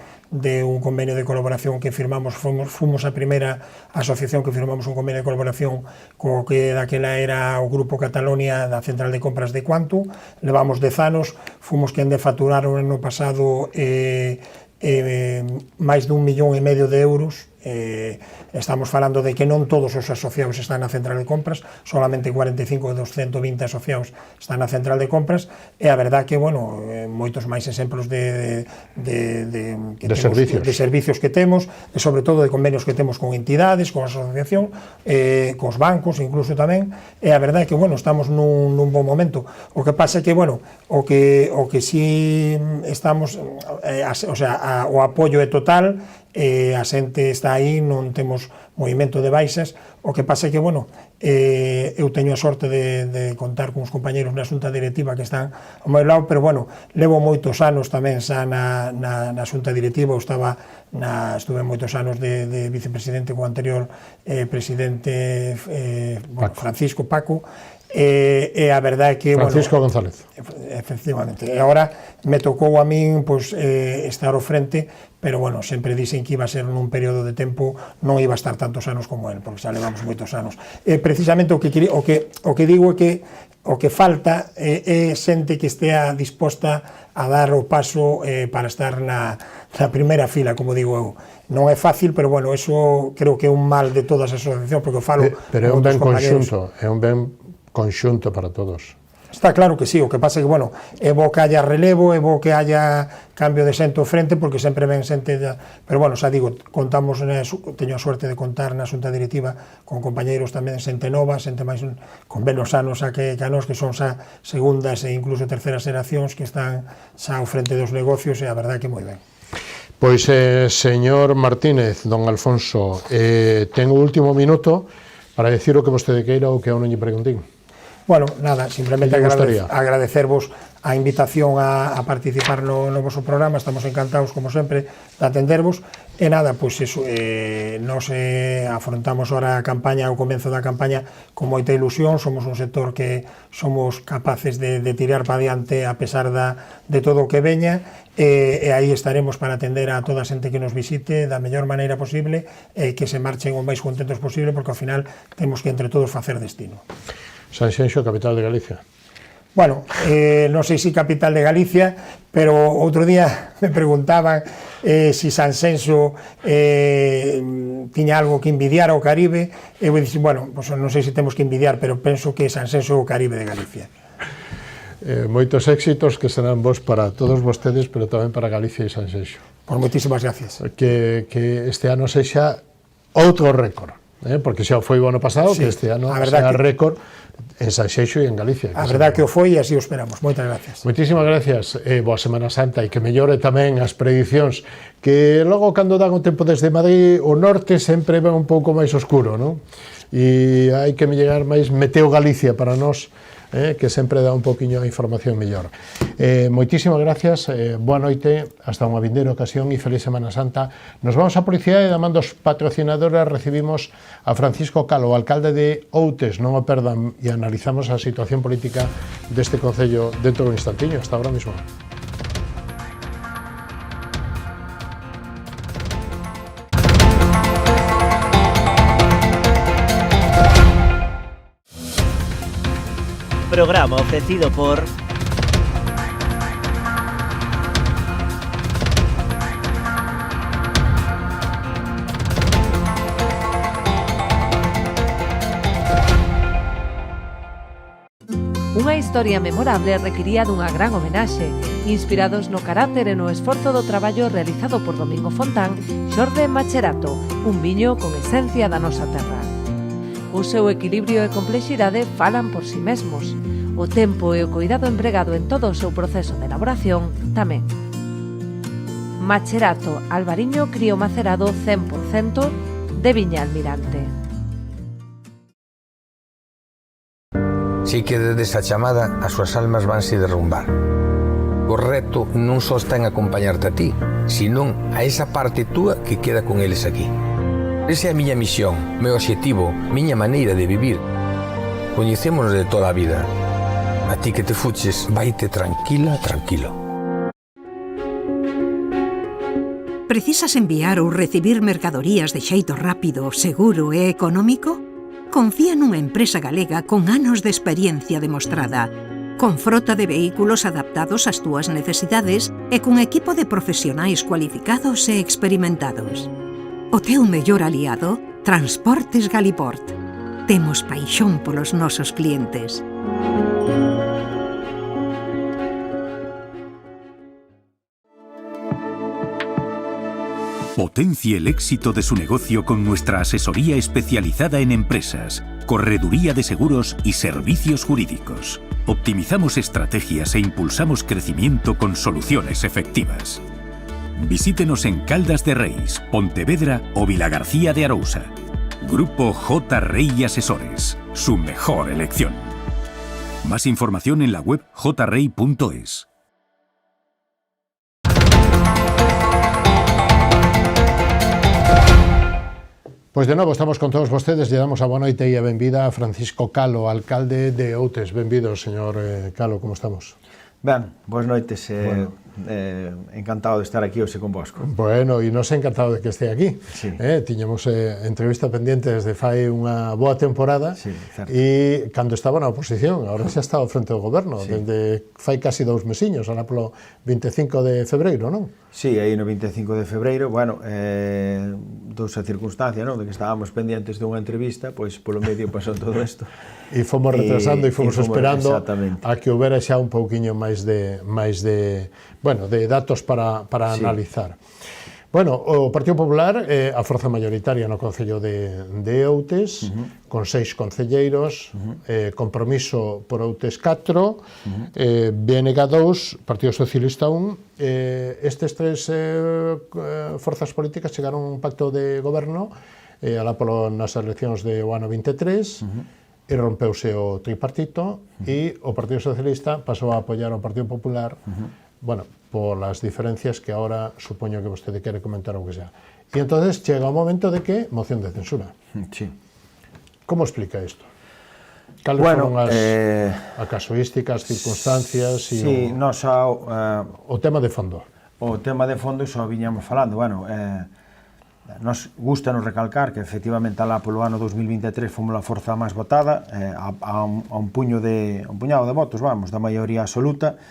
un convenio de colaboración que firmamos, fomos a primeira asociación que firmamos un convenio de colaboración co que daquela era o Grupo Catalonia da Central de Compras de Cuanto, levamos 10 anos, fomos quen de faturar o ano pasado máis de 1,5 millón de euros. Estamos falando de que non todos os asociados están na Central de Compras, solamente 45 dos 120 asociados están na Central de Compras, e a verdade que, bueno, moitos máis exemplos de servicios que temos, e sobre todo de convenios que temos con entidades, con a asociación, cos bancos incluso tamén, e a verdade que, bueno, estamos nun bon momento. O que pasa é que, bueno, o que si estamos, o sea, o apoio é total, a xente está aí, non temos movimento de baixas. O que pasa é que, bueno, eu teño a sorte de contar con uns compañeros na xunta directiva que están ao meu lado, pero, bueno, levo moitos anos tamén xa na xunta directiva, estuve moitos anos de vicepresidente co anterior presidente Francisco Paco, e a verdade é que, Francisco González, efectivamente, e agora me tocou a min, pois, estar ao frente, pero, bueno, sempre dixen que iba a ser nun período de tempo, non iba a estar tantos anos como él, porque xa levamos moitos anos. Precisamente o que digo é que o que falta é xente que estea disposta a dar o paso para estar na primeira fila, como digo eu. Non é fácil, pero, bueno, eso creo que é un mal de todas as asociacións, porque falo... Pero é un ben conxunto, é un ben conxunto para todos. Está claro que sí, o que pasa é que, bueno, é bo que haya relevo, é bo que haya cambio de xente ao frente, porque sempre ven xente... Pero, bueno, xa digo, contamos, teño a suerte de contar na xunta directiva con compañeiros tamén xente nova, xente máis con menos anos que a nós, que son xa segundas e incluso terceras xeracións que están xa ao frente dos negocios, e a verdade que moi ben. Pois, señor Martínez, don Alfonso, ten o último minuto para decir o que vostede queira ou que eu non lle preguntín. Bueno, nada, simplemente agradecervos a invitación a participar no vosso programa. Estamos encantados, como sempre, de atendervos, E nada, pois iso, nos afrontamos ahora a campaña, o comezo da campaña con moita ilusión, somos un sector que somos capaces de tirar para diante a pesar de todo o que veña, e aí estaremos para atender a toda a xente que nos visite da mellor maneira posible e que se marchen o máis contentos posible, porque ao final temos que entre todos facer destino. Sanxenxo, capital de Galicia. Bueno, non sei se capital de Galicia, pero outro día me preguntaban se Sanxenxo tiña algo que envidiar ao Caribe, e eu dixen, bueno, pues non sei se temos que envidiar, pero penso que Sanxenxo é o Caribe de Galicia. Moitos éxitos que serán vos para todos vostedes, pero tamén para Galicia e Sanxenxo. Por moitísimas gracias. Que este ano sexa outro récord, porque xa foi o ano pasado, sí, que este ano sea récord en Sanxenxo e en Galicia. A verdade que o foi e así o esperamos. Moitas gracias. Moitísimas gracias. Boa Semana Santa e que mellore tamén as predicións, que logo cando dan o tempo desde Madrid o norte sempre ven un pouco máis oscuro, non? E hai que llegar máis Meteo Galicia para nós, que sempre dá un poquinho a información mellor. Moitísimas gracias, boa noite, hasta unha vindeira ocasión e feliz Semana Santa. Nos vamos a publicidade e da man dos patrocinadores recibimos a Francisco Calo, alcalde de Outes, non o perdan, e analizamos a situación política deste concello dentro dun instantiño. Hasta agora mismo. Programa ofrecido por Unha historia memorable requiría dunha gran homenaxe. Inspirados no carácter e no esforzo do traballo realizado por Domingo Fontán, xorde Macherato, un viño con esencia da nosa terra. O seu equilibrio e complexidade falan por si mesmos. O tempo e o cuidado empregado en todo o seu proceso de elaboración tamén. Macherato, albariño crío macerado 100% de Viña Almirante. Si que desde esa chamada as súas almas vanse derrumbar. O reto non só está en acompañarte a ti, senón a esa parte túa que queda con eles aquí. Esa é a miña misión, meu obxectivo, miña maneira de vivir. Coñecémonos de toda a vida. A ti que te fuches, vaite tranquila, tranquilo. Precisas enviar ou recibir mercadorías de xeito rápido, seguro e económico? Confía nunha empresa galega con anos de experiencia demostrada, con frota de vehículos adaptados ás túas necesidades e cun equipo de profesionais cualificados e experimentados. O teu mellor aliado, Transportes Galiport. Temos paixón polos nosos clientes. Potencie el éxito de su negocio con nuestra asesoría especializada en empresas, correduría de seguros y servicios jurídicos. Optimizamos estrategias e impulsamos crecimiento con soluciones efectivas. Visítenos en Caldas de Reis, Pontevedra o Vilagarcía de Arousa. Grupo J. Rey Asesores, su mejor elección. Más información en la web jrey.es. Pois de novo estamos con todos vostedes, lle damos a boa noite e a benvida a Francisco Calo, alcalde de Outes. Benvido, señor Calo, como estamos? Ben, boas noites, encantado de estar aquí hoxe convosco. Bueno, e nos encantado de que este aquí. Sí. Tiñamos entrevista pendiente desde fai unha boa temporada, sí, e cando estaba na oposición, agora xa está ao frente do goberno, sí, desde fai casi 2 mesiños, ahora polo 25 de febreiro, non? Sí, aí no 25 de febreiro, bueno, dousa circunstancia, non? De que estábamos pendientes dunha entrevista, pois polo medio pasou todo isto. E fomos retrasando e fomos esperando a que houbera xa un pouquiño máis de datos para sí, analizar. Bueno, o Partido Popular é a forza mayoritaria no Concello de Outes, con 6 concelleiros, Compromiso por Outes 4, BNG 2, Partido Socialista 1, estes 3 forzas políticas chegaron a un pacto de goberno alá nas eleccións do ano 23, e rompeuse o tripartito e o Partido Socialista pasou a apoiar ao Partido Popular bueno, por las diferencias que ahora supoño que vostede quere comentar o que sea. E entonces chega o momento de que moción de censura. Sí. Como explica isto? Cales Bueno, foron as casuísticas, circunstancias e sí, o tema de fondo? O tema de fondo só viñamos falando, bueno, nos gusta nos recalcar que efectivamente alá polo ano 2023 fomos a forza máis votada, a un puñado de votos, vamos, da maioría absoluta,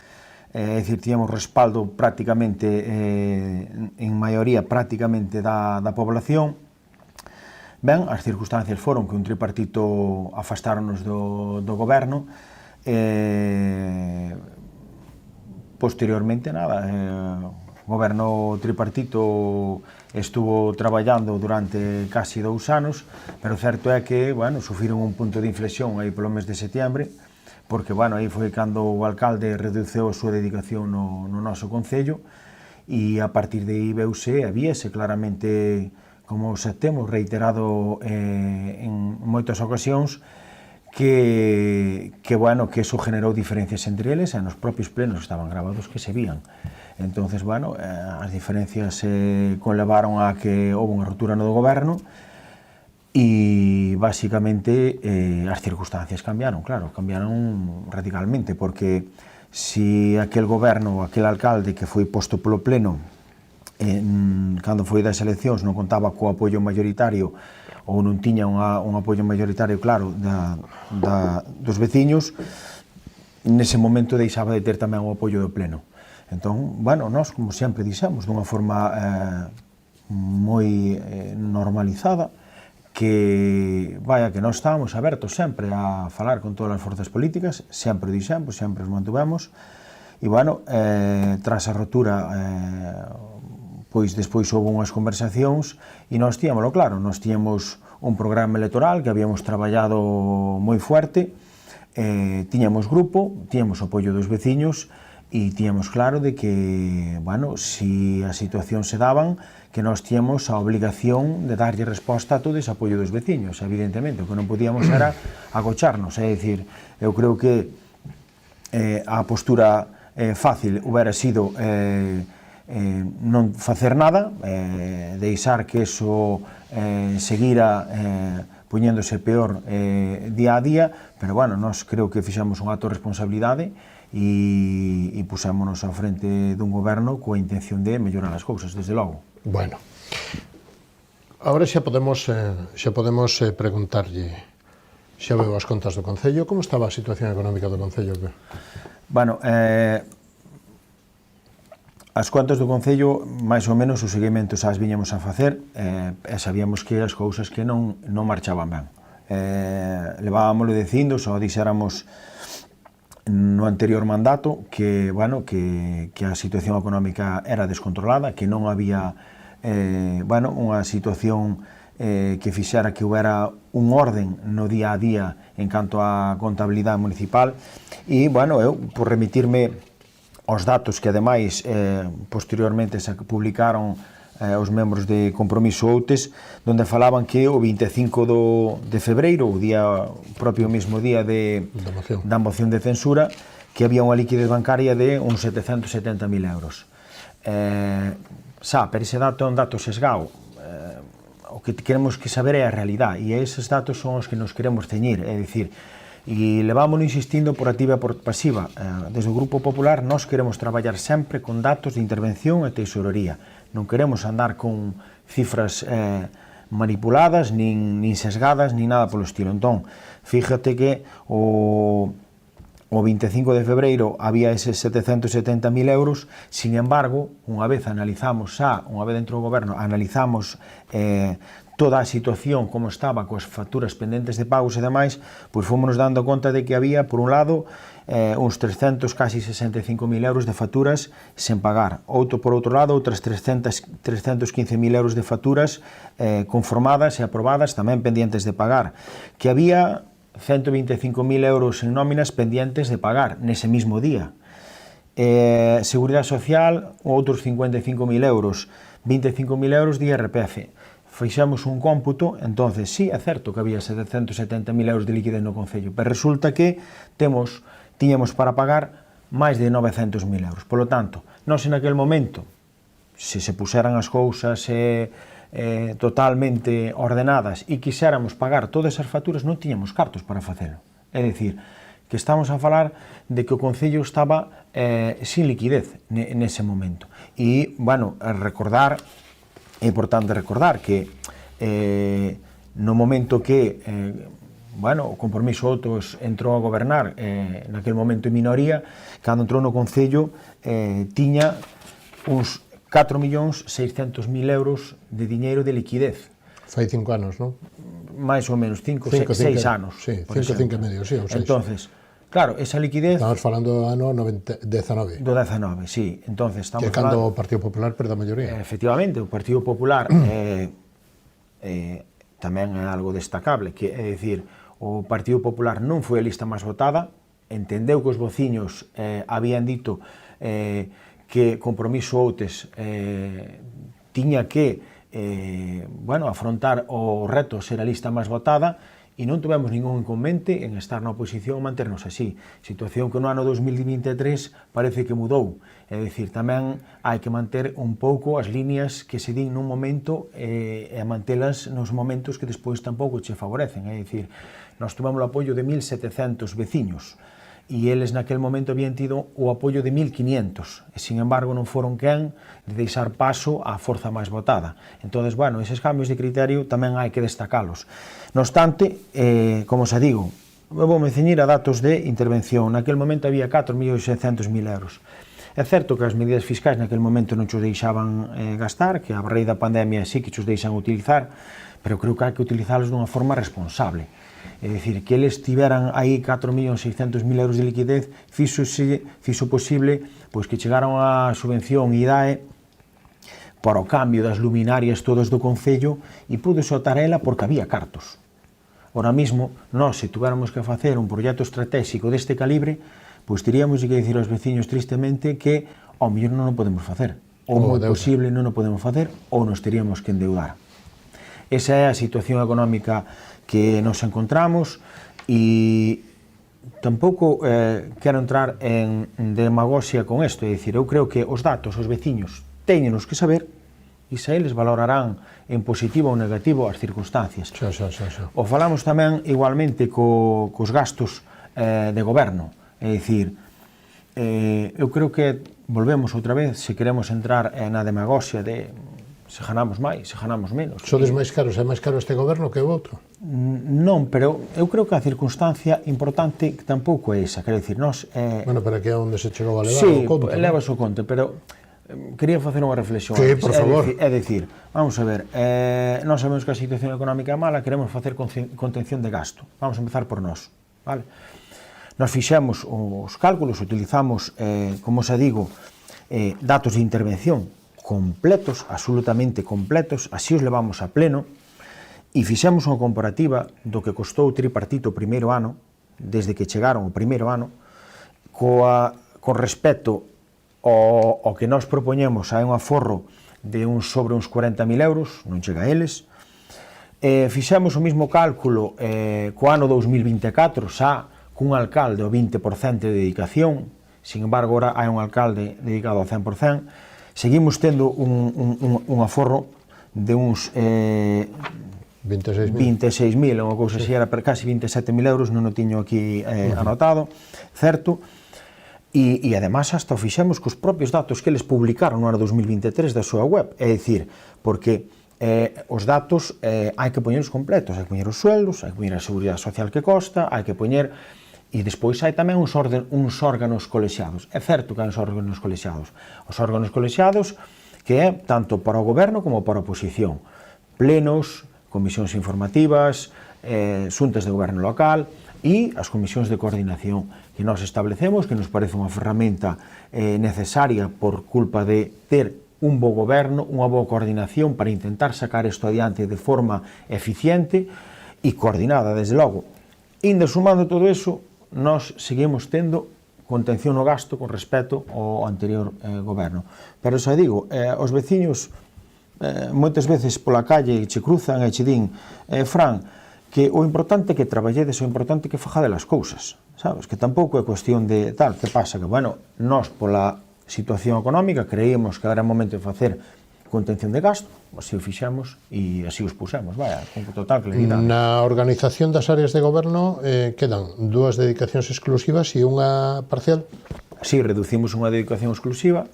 é dicir, tiñamos respaldo prácticamente, en maioría prácticamente da población. Ben, as circunstancias foron que un tripartito afastáronos do goberno, posteriormente, nada, o goberno tripartito estuvo traballando durante casi 2 anos, pero certo é que, bueno, sufriron un punto de inflexión aí polo mes de setiembre, porque, bueno, aí foi cando o alcalde reduceu a súa dedicación no noso concello, e a partir de aí veuse, víase claramente, como xa temos reiterado en moitas ocasións, que bueno, que eso generou diferencias entre eles, e nos propios plenos estaban gravados que se vían. Entonces, bueno, as diferencias conlevaron a que houve unha ruptura no do goberno e, basicamente, as circunstancias cambiaron, claro, cambiaron radicalmente, porque si aquel goberno, aquel alcalde que foi posto polo pleno cando foi das eleccións non contaba co apoio mayoritario ou non tiña un apoio mayoritario claro dos veciños, nese momento deixaba de ter tamén o apoio do pleno. Entón, bueno, nós, como sempre dixemos, dunha forma moi normalizada, que, vaya, que nós estábamos abertos sempre a falar con todas as forzas políticas, sempre o dixemos, sempre os mantuvemos, e, bueno, tras a rotura, pois despois houve unhas conversacións e nós tíamoslo claro, nós tíamos un programa electoral que habíamos traballado moi fuerte, tiñamos grupo, tiñamos o apoio dos veciños e tiñamos claro de que, bueno, si a situación se daban, que nós tíamos a obligación de darlle resposta a todo ese apoio dos veciños, evidentemente, o que non podíamos era agocharnos, é dicir, eu creo que a postura fácil hubiera sido non facer nada, deixar que eso seguira poñéndose peor día a día, pero, bueno, nós creo que fixemos un acto de responsabilidade e pusémonos ao frente dun goberno coa intención de mellorar as cousas, desde logo. Bueno, agora xa podemos preguntarlle, xa veo as contas do Concello, como estaba a situación económica do Concello? Bueno, as contas do Concello, máis ou menos, os seguimentos as viñamos a facer, e sabíamos que as cousas que non marchaban ben. Levábamoslo dicindo, só dixéramos no anterior mandato que, bueno, que a situación económica era descontrolada, que non había, bueno, unha situación que fixera que houbera un orden no día a día en canto á contabilidade municipal e, bueno, eu, por remitirme aos datos que, ademais, posteriormente se publicaron os membros de Compromiso Outes, donde falaban que o 25 de febreiro, o propio mesmo día da moción de censura, que había unha liquidez bancaria de uns 770.000 euros. Pero ese dato é un dato sesgado. O que queremos que saber é a realidade, e eses datos son os que nos queremos ceñir, é dicir, e levámonos insistindo por activa e por pasiva. Desde o Grupo Popular nós queremos traballar sempre con datos de intervención e tesorería. Non queremos andar con cifras manipuladas, nin sesgadas, nin nada polo estilo. Entón, fíjate que o 25 de febreiro había eses 770.000 euros, sin embargo, unha vez analizamos unha vez dentro do goberno, analizamos toda a situación, como estaba coas facturas pendentes de pagos e demais, pois fomos dando conta de que había, por un lado, uns 300, casi 65.000 euros de facturas sen pagar. Por outro lado, outras 315.000 euros de facturas conformadas e aprobadas, tamén pendientes de pagar. Que había 125.000 euros en nóminas pendientes de pagar nese mismo día. Seguridade Social, outros 55.000 euros. 25.000 euros de IRPF. Fixemos un cómputo, entonces, sí, é certo que había 770.000 euros de liquidez no Concello, pero resulta que tiñamos para pagar máis de 900.000 euros. Por lo tanto, nós en aquel momento, se se puseran as cousas totalmente ordenadas e quixéramos pagar todas as facturas, non tiñamos cartos para facelo. É dicir, que estamos a falar de que o Concello estaba sin liquidez nese momento. E, bueno, é importante recordar que no momento que o Compromiso Outros entrou a gobernar, naquele momento en minoría, cando entrou no Concello tiña uns 4.600.000 euros de diñeiro de liquidez. Fai 5 anos, non? Mais ou menos, 5, 6 anos. Sí, 5 e medio, sí, ou 6. Entonces, claro, esa liquidez... Estamos falando do ano 19. Do 19, sí. Entonces, estamos que cando o Partido Popular perde a maioría. Efectivamente, o Partido Popular tamén é algo destacable, que é dicir, o Partido Popular non foi a lista máis votada, entendeu que os vociños habían dito que Compromiso Outes tiña que afrontar o reto ser a lista máis votada e non tivemos ningún inconvente en estar na oposición e manternos así. Situación que no ano 2023 parece que mudou. É dicir, tamén hai que manter un pouco as líneas que se din nun momento e mantelas nos momentos que despois tampouco che favorecen. É dicir, nós tivemos o apoio de 1.700 veciños e eles naquele momento habían tido o apoio de 1.500 e, sin embargo, non foron quen de deixar paso á forza máis votada. Entón, eses cambios de criterio tamén hai que destacalos. No obstante, como xa digo, vou me ceñir a datos de intervención. Naquele momento había 4.600.000 euros. É certo que as medidas fiscais naquele momento non chos deixaban gastar, que a raíz da pandemia sí que chos deixan utilizar, pero creo que hai que utilizalos dunha forma responsable. É dicir, que eles tiveran aí 4.600.000 euros de liquidez fixo posible pois que chegaron a subvención IDAE para o cambio das luminarias todas do Concello e pude soltar ela porque había cartos. Ora mesmo, nós, se tuviéramos que facer un proxecto estratégico deste calibre, pois teríamos que dicir aos veciños tristemente que ao mellor non o podemos facer, ou moi posible non o podemos facer, ou nos teríamos que endeudar. Esa é a situación económica que nos encontramos e tampouco quero entrar en demagoxia con isto, é dicir, eu creo que os datos, os veciños, teñenos que saber e se eles valorarán en positivo ou negativo as circunstancias. O falamos tamén igualmente cos gastos de goberno, é dicir, eu creo que volvemos outra vez, se queremos entrar na demagoxia de se ganamos máis, se ganamos menos. Sodes máis caros, é máis caro este goberno que o outro? Non, pero eu creo que a circunstancia importante tampouco é esa, quero dicir, nós... Bueno, pero aquí é onde se chegou a levar o conto. Sí, levas o conto, pero quería facer unha reflexión. Sí, por favor. É dicir, vamos a ver, nós sabemos que a situación económica é mala, queremos facer contención de gasto. Vamos a empezar por nós, vale? Nos fixemos os cálculos, utilizamos, como xa digo, datos de intervención completos, absolutamente completos, así os levamos a pleno, e fixemos unha comparativa do que costou o tripartito o primeiro ano, desde que chegaron o primeiro ano, con respecto ao que nós propoñemos hai un aforro de sobre uns 40.000 euros, non chega a eles. Fixemos o mesmo cálculo co ano 2024, xa cun alcalde o 20% de dedicación, sin embargo, agora hai un alcalde dedicado ao 100%, seguimos tendo un aforro de uns 26.000, unha cousa así, era casi 27.000 euros, non o tiño aquí anotado, certo? E además hasta o fixemos cos propios datos que eles publicaron no ano 2023 da súa web, é dicir, porque os datos hai que poñeros completos, hai que poñer os sueldos, hai que poñer a seguridade social que costa, hai que poñer... E despois hai tamén uns órganos colexiados. É certo que hai uns órganos colexiados. Os órganos colexiados que é tanto para o goberno como para a oposición. Plenos, comisións informativas, xuntas de goberno local e as comisións de coordinación que nós establecemos, que nos parece unha ferramenta necesaria por culpa de ter un bo goberno, unha boa coordinación para intentar sacar isto adiante de forma eficiente e coordinada, desde logo. Inda sumando todo iso, nós seguimos tendo contención no gasto con respecto ao anterior goberno. Pero xa digo, os veciños moitas veces pola calle che cruzan e che din Fran, que o importante é que traballedes, o importante é que fajade as cousas, sabes? Que tampouco é cuestión de tal, que pasa que, bueno, nós pola situación económica creíamos que era o momento de facer contención de gasto, así o fixemos e así os pusemos, vaya, con total claridade. Na organización das áreas de goberno quedan 2 dedicacións exclusivas e unha parcial? Si, reducimos unha dedicación exclusiva,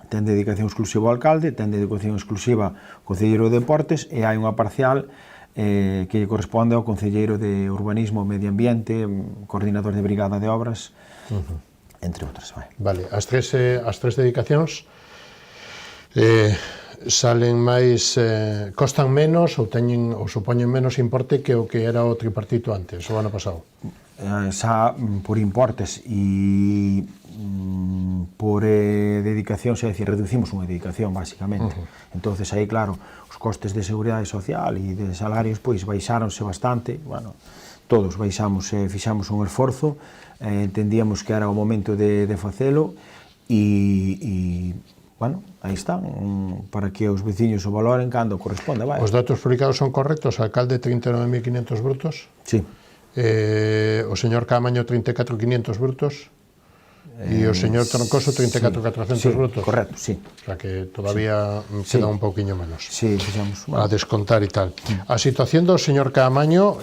ten dedicación exclusiva ao alcalde, ten dedicación exclusiva ao concelleiro de deportes e hai unha parcial que lle corresponde ao concelleiro de urbanismo, medio ambiente, coordinador de brigada de obras, entre outras. Vale, as tres dedicacións salen máis, costan menos ou supoñen menos importe que o que era o tripartito antes, o ano pasado? Xa por importes e por dedicación, é dicir, reducimos unha dedicación, basicamente. Entonces, aí, claro, os costes de seguridade social e de salarios, pois, baixáronse bastante, bueno, todos baixamos, fixamos un esforzo, entendíamos que era o momento de facelo e bueno, aí están, para que os veciños o valoren cando corresponde. Os datos publicados son correctos? Alcalde 39.500 brutos? Sí. O señor Caamaño 34.500 brutos? E o señor Troncoso 34.400 brutos? Correcto, sí. O sea que todavía queda un pouquiño menos. Sí, fixamos. A descontar e tal. A situación do señor Caamaño,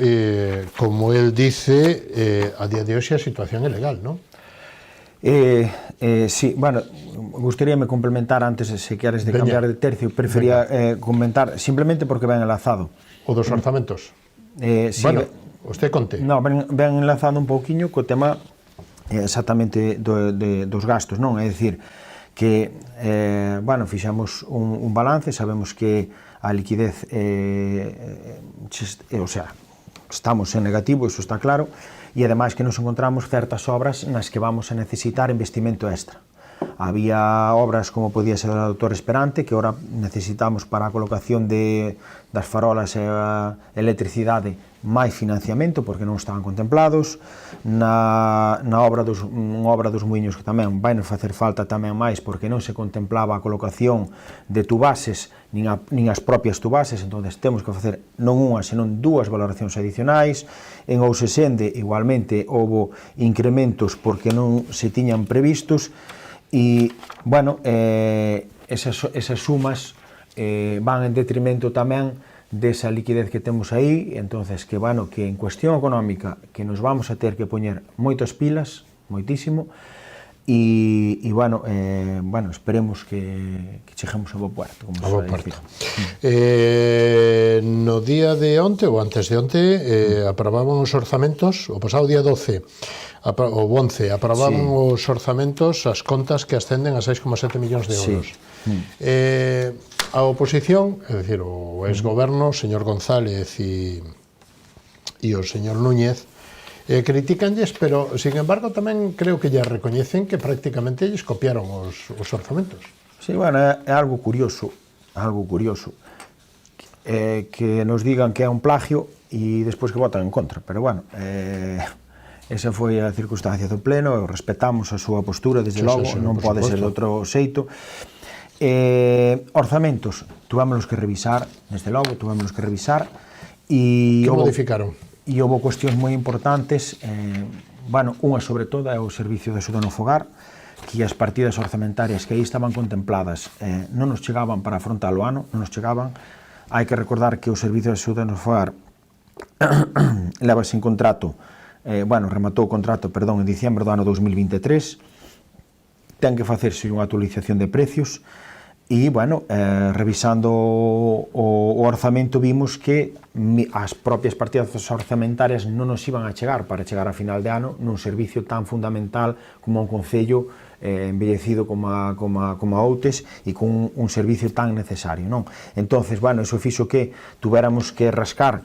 como él dice, a día de hoxe a situación é legal, non? Sí, bueno, gustaríame complementar antes, se queres de cambiar de tercio, prefería comentar, simplemente porque ven enlazado. O dos orzamentos? Sí, bueno, usted conte. No, ven enlazado un pouquiño co tema exactamente dos gastos, non? É dicir, que, bueno, fixamos un balance, sabemos que a liquidez, o sea, estamos en negativo, iso está claro, e ademais que nos encontramos certas obras nas que vamos a necesitar investimento extra. Había obras como podía ser a Doutor Esperante, que ahora necesitamos para a colocación das farolas e a electricidade máis financiamento, porque non estaban contemplados. Na obra dos muiños, que tamén vai nos facer falta tamén máis, porque non se contemplaba a colocación de tubases, nin as propias tubases, entón temos que facer non unha, senón 2 valoracións adicionais. En Ousesende, igualmente, houve incrementos porque non se tiñan previstos, e, bueno, esas sumas van en detrimento tamén desa liquidez que temos aí, entonces que, bueno, que en cuestión económica que nos vamos a ter que poñer moitas pilas, moitísimo, e bueno, esperemos que cheguemos a bo puerto, como se vai dicir. No día de onte, ou antes de onte, aprobaban os orzamentos, o pasado día 12, o 11, aprobaban os orzamentos, as contas que ascenden a 6,7 millóns de euros. A oposición, é dicir, o ex-goberno, o señor González e o señor Núñez, criticanlles, pero, sin embargo, tamén creo que ya recoñecen que prácticamente lles copiaron os orzamentos. Sí, bueno, é algo curioso, que nos digan que é un plagio e despois que votan en contra, pero, bueno, esa foi a circunstancia do pleno, respetamos a súa postura, desde logo, non pode ser de outro xeito. Orzamentos, tuvémonos que revisar, desde logo, e... Que modificaron? E houve cuestións moi importantes, bueno, unha sobre todo é o servicio de axuda no fogar, que as partidas orzamentarias que aí estaban contempladas non nos chegaban para afrontar o ano, non nos chegaban. Hai que recordar que o servicio de axuda no fogar leva sin contrato, rematou o contrato, en diciembre do ano 2023, ten que facerse unha actualización de precios, e, bueno, revisando o orzamento vimos que as propias partidas orzamentarias non nos iban a chegar para chegar a final de ano nun servicio tan fundamental como un concello embellecido como a Outes e con un servicio tan necesario, non? Entonces, bueno, iso fixo que tuveramos que rascar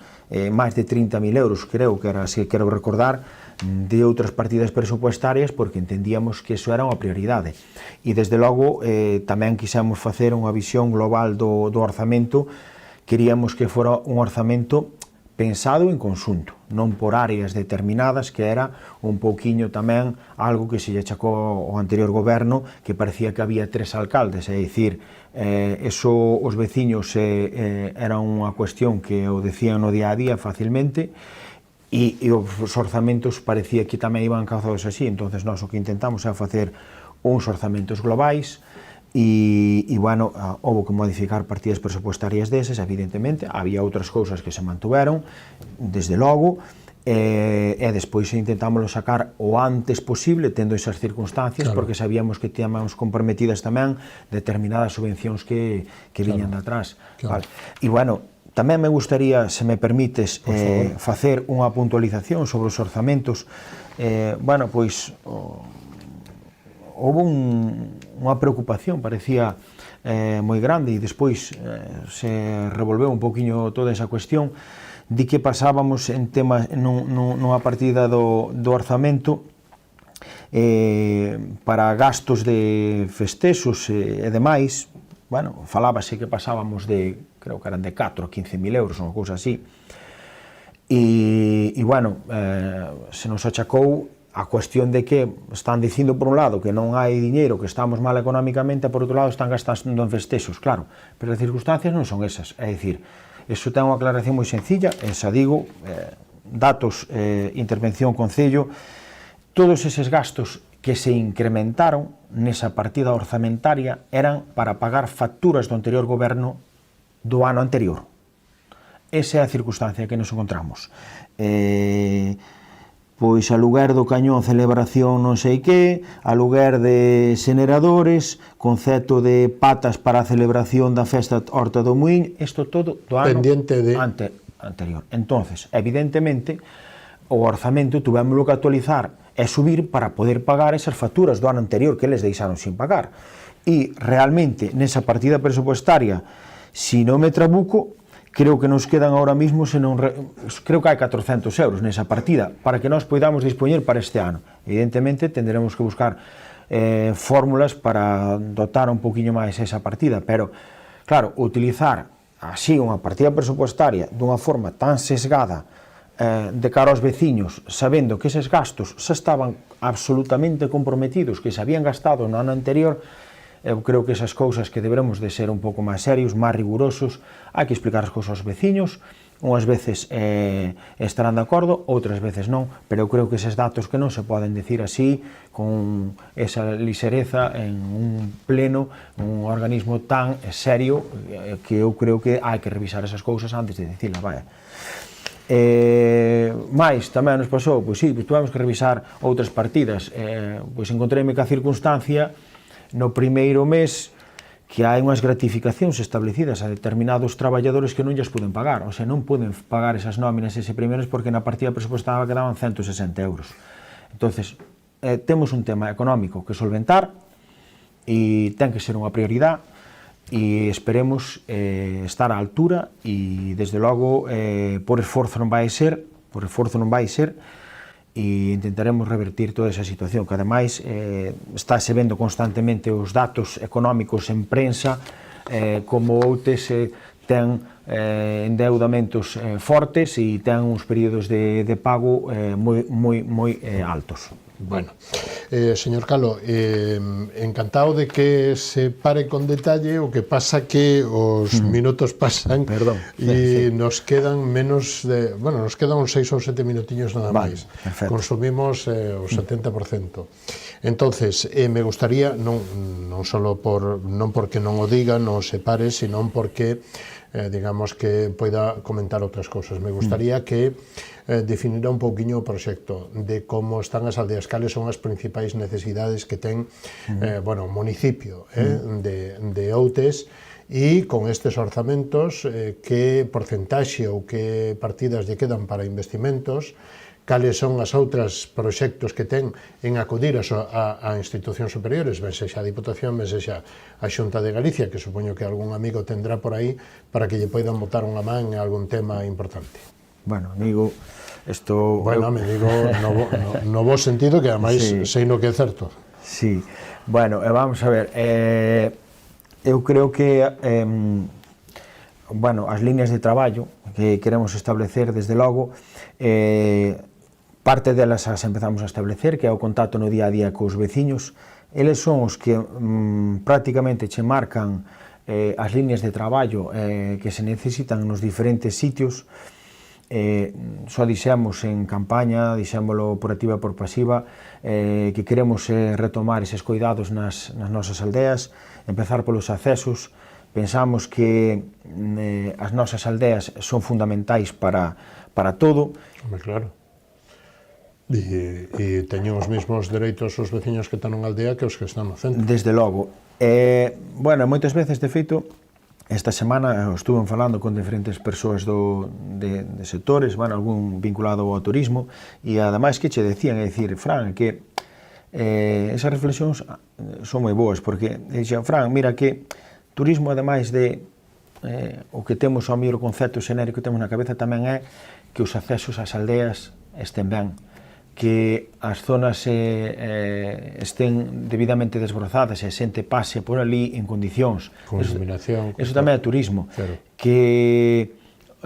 máis de 30.000 euros, creo que era, se quero recordar, de outras partidas presupuestarias, porque entendíamos que iso era unha prioridade. E, desde logo, tamén quixemos facer unha visión global do orzamento. Queríamos que fora un orzamento pensado en conxunto, non por áreas determinadas, que era un pouquiño tamén algo que se lle achacou ao anterior goberno, que parecía que había 3 alcaldes, é dicir, eso os veciños era unha cuestión que o decían no día a día facilmente, e os orzamentos parecía que tamén iban calzados así, entonces nós o que intentamos é facer uns orzamentos globais e bueno, houve que modificar partidas presupuestarias deses, evidentemente, había outras cousas que se mantuveron, desde logo, e despois intentámoslo sacar o antes posible, tendo esas circunstancias, porque sabíamos que tíamos comprometidas tamén determinadas subvencións que viñan de atrás. E bueno, tamén me gustaría, se me permites, facer unha puntualización sobre os orzamentos. Bueno, pois, houve unha preocupación, parecía moi grande, e despois se revolveu un poquinho toda esa cuestión, de que pasábamos en temas, nunha partida do orzamento, para gastos de festexos e demais. Bueno, falábase que pasábamos de, creo que eran de 4 a 15.000 euros, unha cousa así. E bueno, se nos achacou a cuestión de que están dicindo por un lado que non hai diñeiro, que estamos mal económicamente, e por outro lado están gastando en festexos, claro, pero as circunstancias non son esas, é dicir, iso ten unha aclaración moi sencilla, xa digo, datos, intervención Concello, todos eses gastos que se incrementaron nesa partida orzamentaria eran para pagar facturas do anterior goberno do ano anterior. Esa é a circunstancia que nos encontramos. Pois aluguer do cañón, celebración non sei que, aluguer de xeneradores, concepto de patas para a celebración da festa Horta do Muín, isto todo do ano anterior. Entonces, evidentemente, o orzamento tuvemos que actualizar e subir para poder pagar esas facturas do ano anterior que eles deixaron sin pagar. E realmente, nesa partida presupuestaria, se non me trabuco, creo que nos quedan ahora mismo, creo que hai 400 euros nesa partida para que nós poidamos dispoñer para este ano. Evidentemente, tendremos que buscar fórmulas para dotar un poquinho máis esa partida, pero, claro, utilizar así unha partida presupuestaria dunha forma tan sesgada de cara aos veciños, sabendo que eses gastos xa estaban absolutamente comprometidos, que se habían gastado no ano anterior, eu creo que esas cousas que deberemos de ser un pouco máis serios, máis rigurosos, hai que explicar as cousas aos veciños, unhas veces estarán de acordo, outras veces non, pero eu creo que eses datos que non se poden decir así, con esa lixereza en un pleno, un organismo tan serio, que eu creo que hai que revisar esas cousas antes de dicirlas, vaya. Mais tamén nos pasou, pois sí, tuvemos que revisar outras partidas, pois encontreime ca circunstancia no primeiro mes que hai unhas gratificacións establecidas a determinados traballadores que non lles poden pagar, ou sea, non poden pagar esas nóminas ese primeiro mes porque na partida presupuestada quedaban 160 euros. Entonces, temos un tema económico que solventar e ten que ser unha prioridade, e esperemos estar á altura e desde logo por esforzo non vai ser e intentaremos revertir toda esa situación que ademais estáse vendo constantemente os datos económicos en prensa como outros ten endeudamentos fortes e ten uns períodos de pago moi altos. Bueno, señor Calo, encantado de que se pare con detalle, o que pasa que os minutos pasan e nos quedan menos de, bueno, nos quedan uns 6 ou 7 minutiños nada máis. Consumimos o 70%. Entonces, me gustaría, non porque non o diga, non se pare, sino porque digamos que poida comentar outras cousas. Me gustaría que definirá un pouquiño o proxecto de como están as aldeas, cales son as principais necesidades que ten o municipio de Outes, e con estes orzamentos que porcentaxe ou que partidas lle quedan para investimentos, cales son as outras proxectos que ten en acudir a institucións superiores, ben sexa a Diputación, ben sexa a Xunta de Galicia, que supoño que algún amigo tendrá por aí para que lle poidan botar unha man en algún tema importante. Bueno, amigo, isto... Bueno, me digo no bo sentido, que ademais sei no que é certo. Sí, bueno, vamos a ver, eu creo que as líneas de traballo que queremos establecer, desde logo, parte delas as empezamos a establecer, que é o contacto no día a día cos veciños. Eles son os que prácticamente che marcan as líneas de traballo que se necesitan nos diferentes sitios, só dixemos en campaña, dixémolo por activa e por pasiva, que queremos retomar eses cuidados nas nosas aldeas, empezar polos accesos. Pensamos que as nosas aldeas son fundamentais para todo. Home, claro. E teñen os mesmos dereitos os veciños que están na aldea que os que están no centro. Desde logo. Bueno, moitas veces, de feito, esta semana estuve falando con diferentes persoas de sectores, bueno, algún vinculado ao turismo, e ademais que che decían, é dicir, Fran, que esas reflexións son moi boas, porque dixen, Fran, mira que turismo, ademais de o que temos ao mellor o concepto xenérico que temos na cabeza, tamén é que os accesos ás aldeas estén ben, que as zonas estén debidamente desbrozadas e a xente pase por ali en condicións. Con iluminación. Eso tamén é turismo. Claro. Que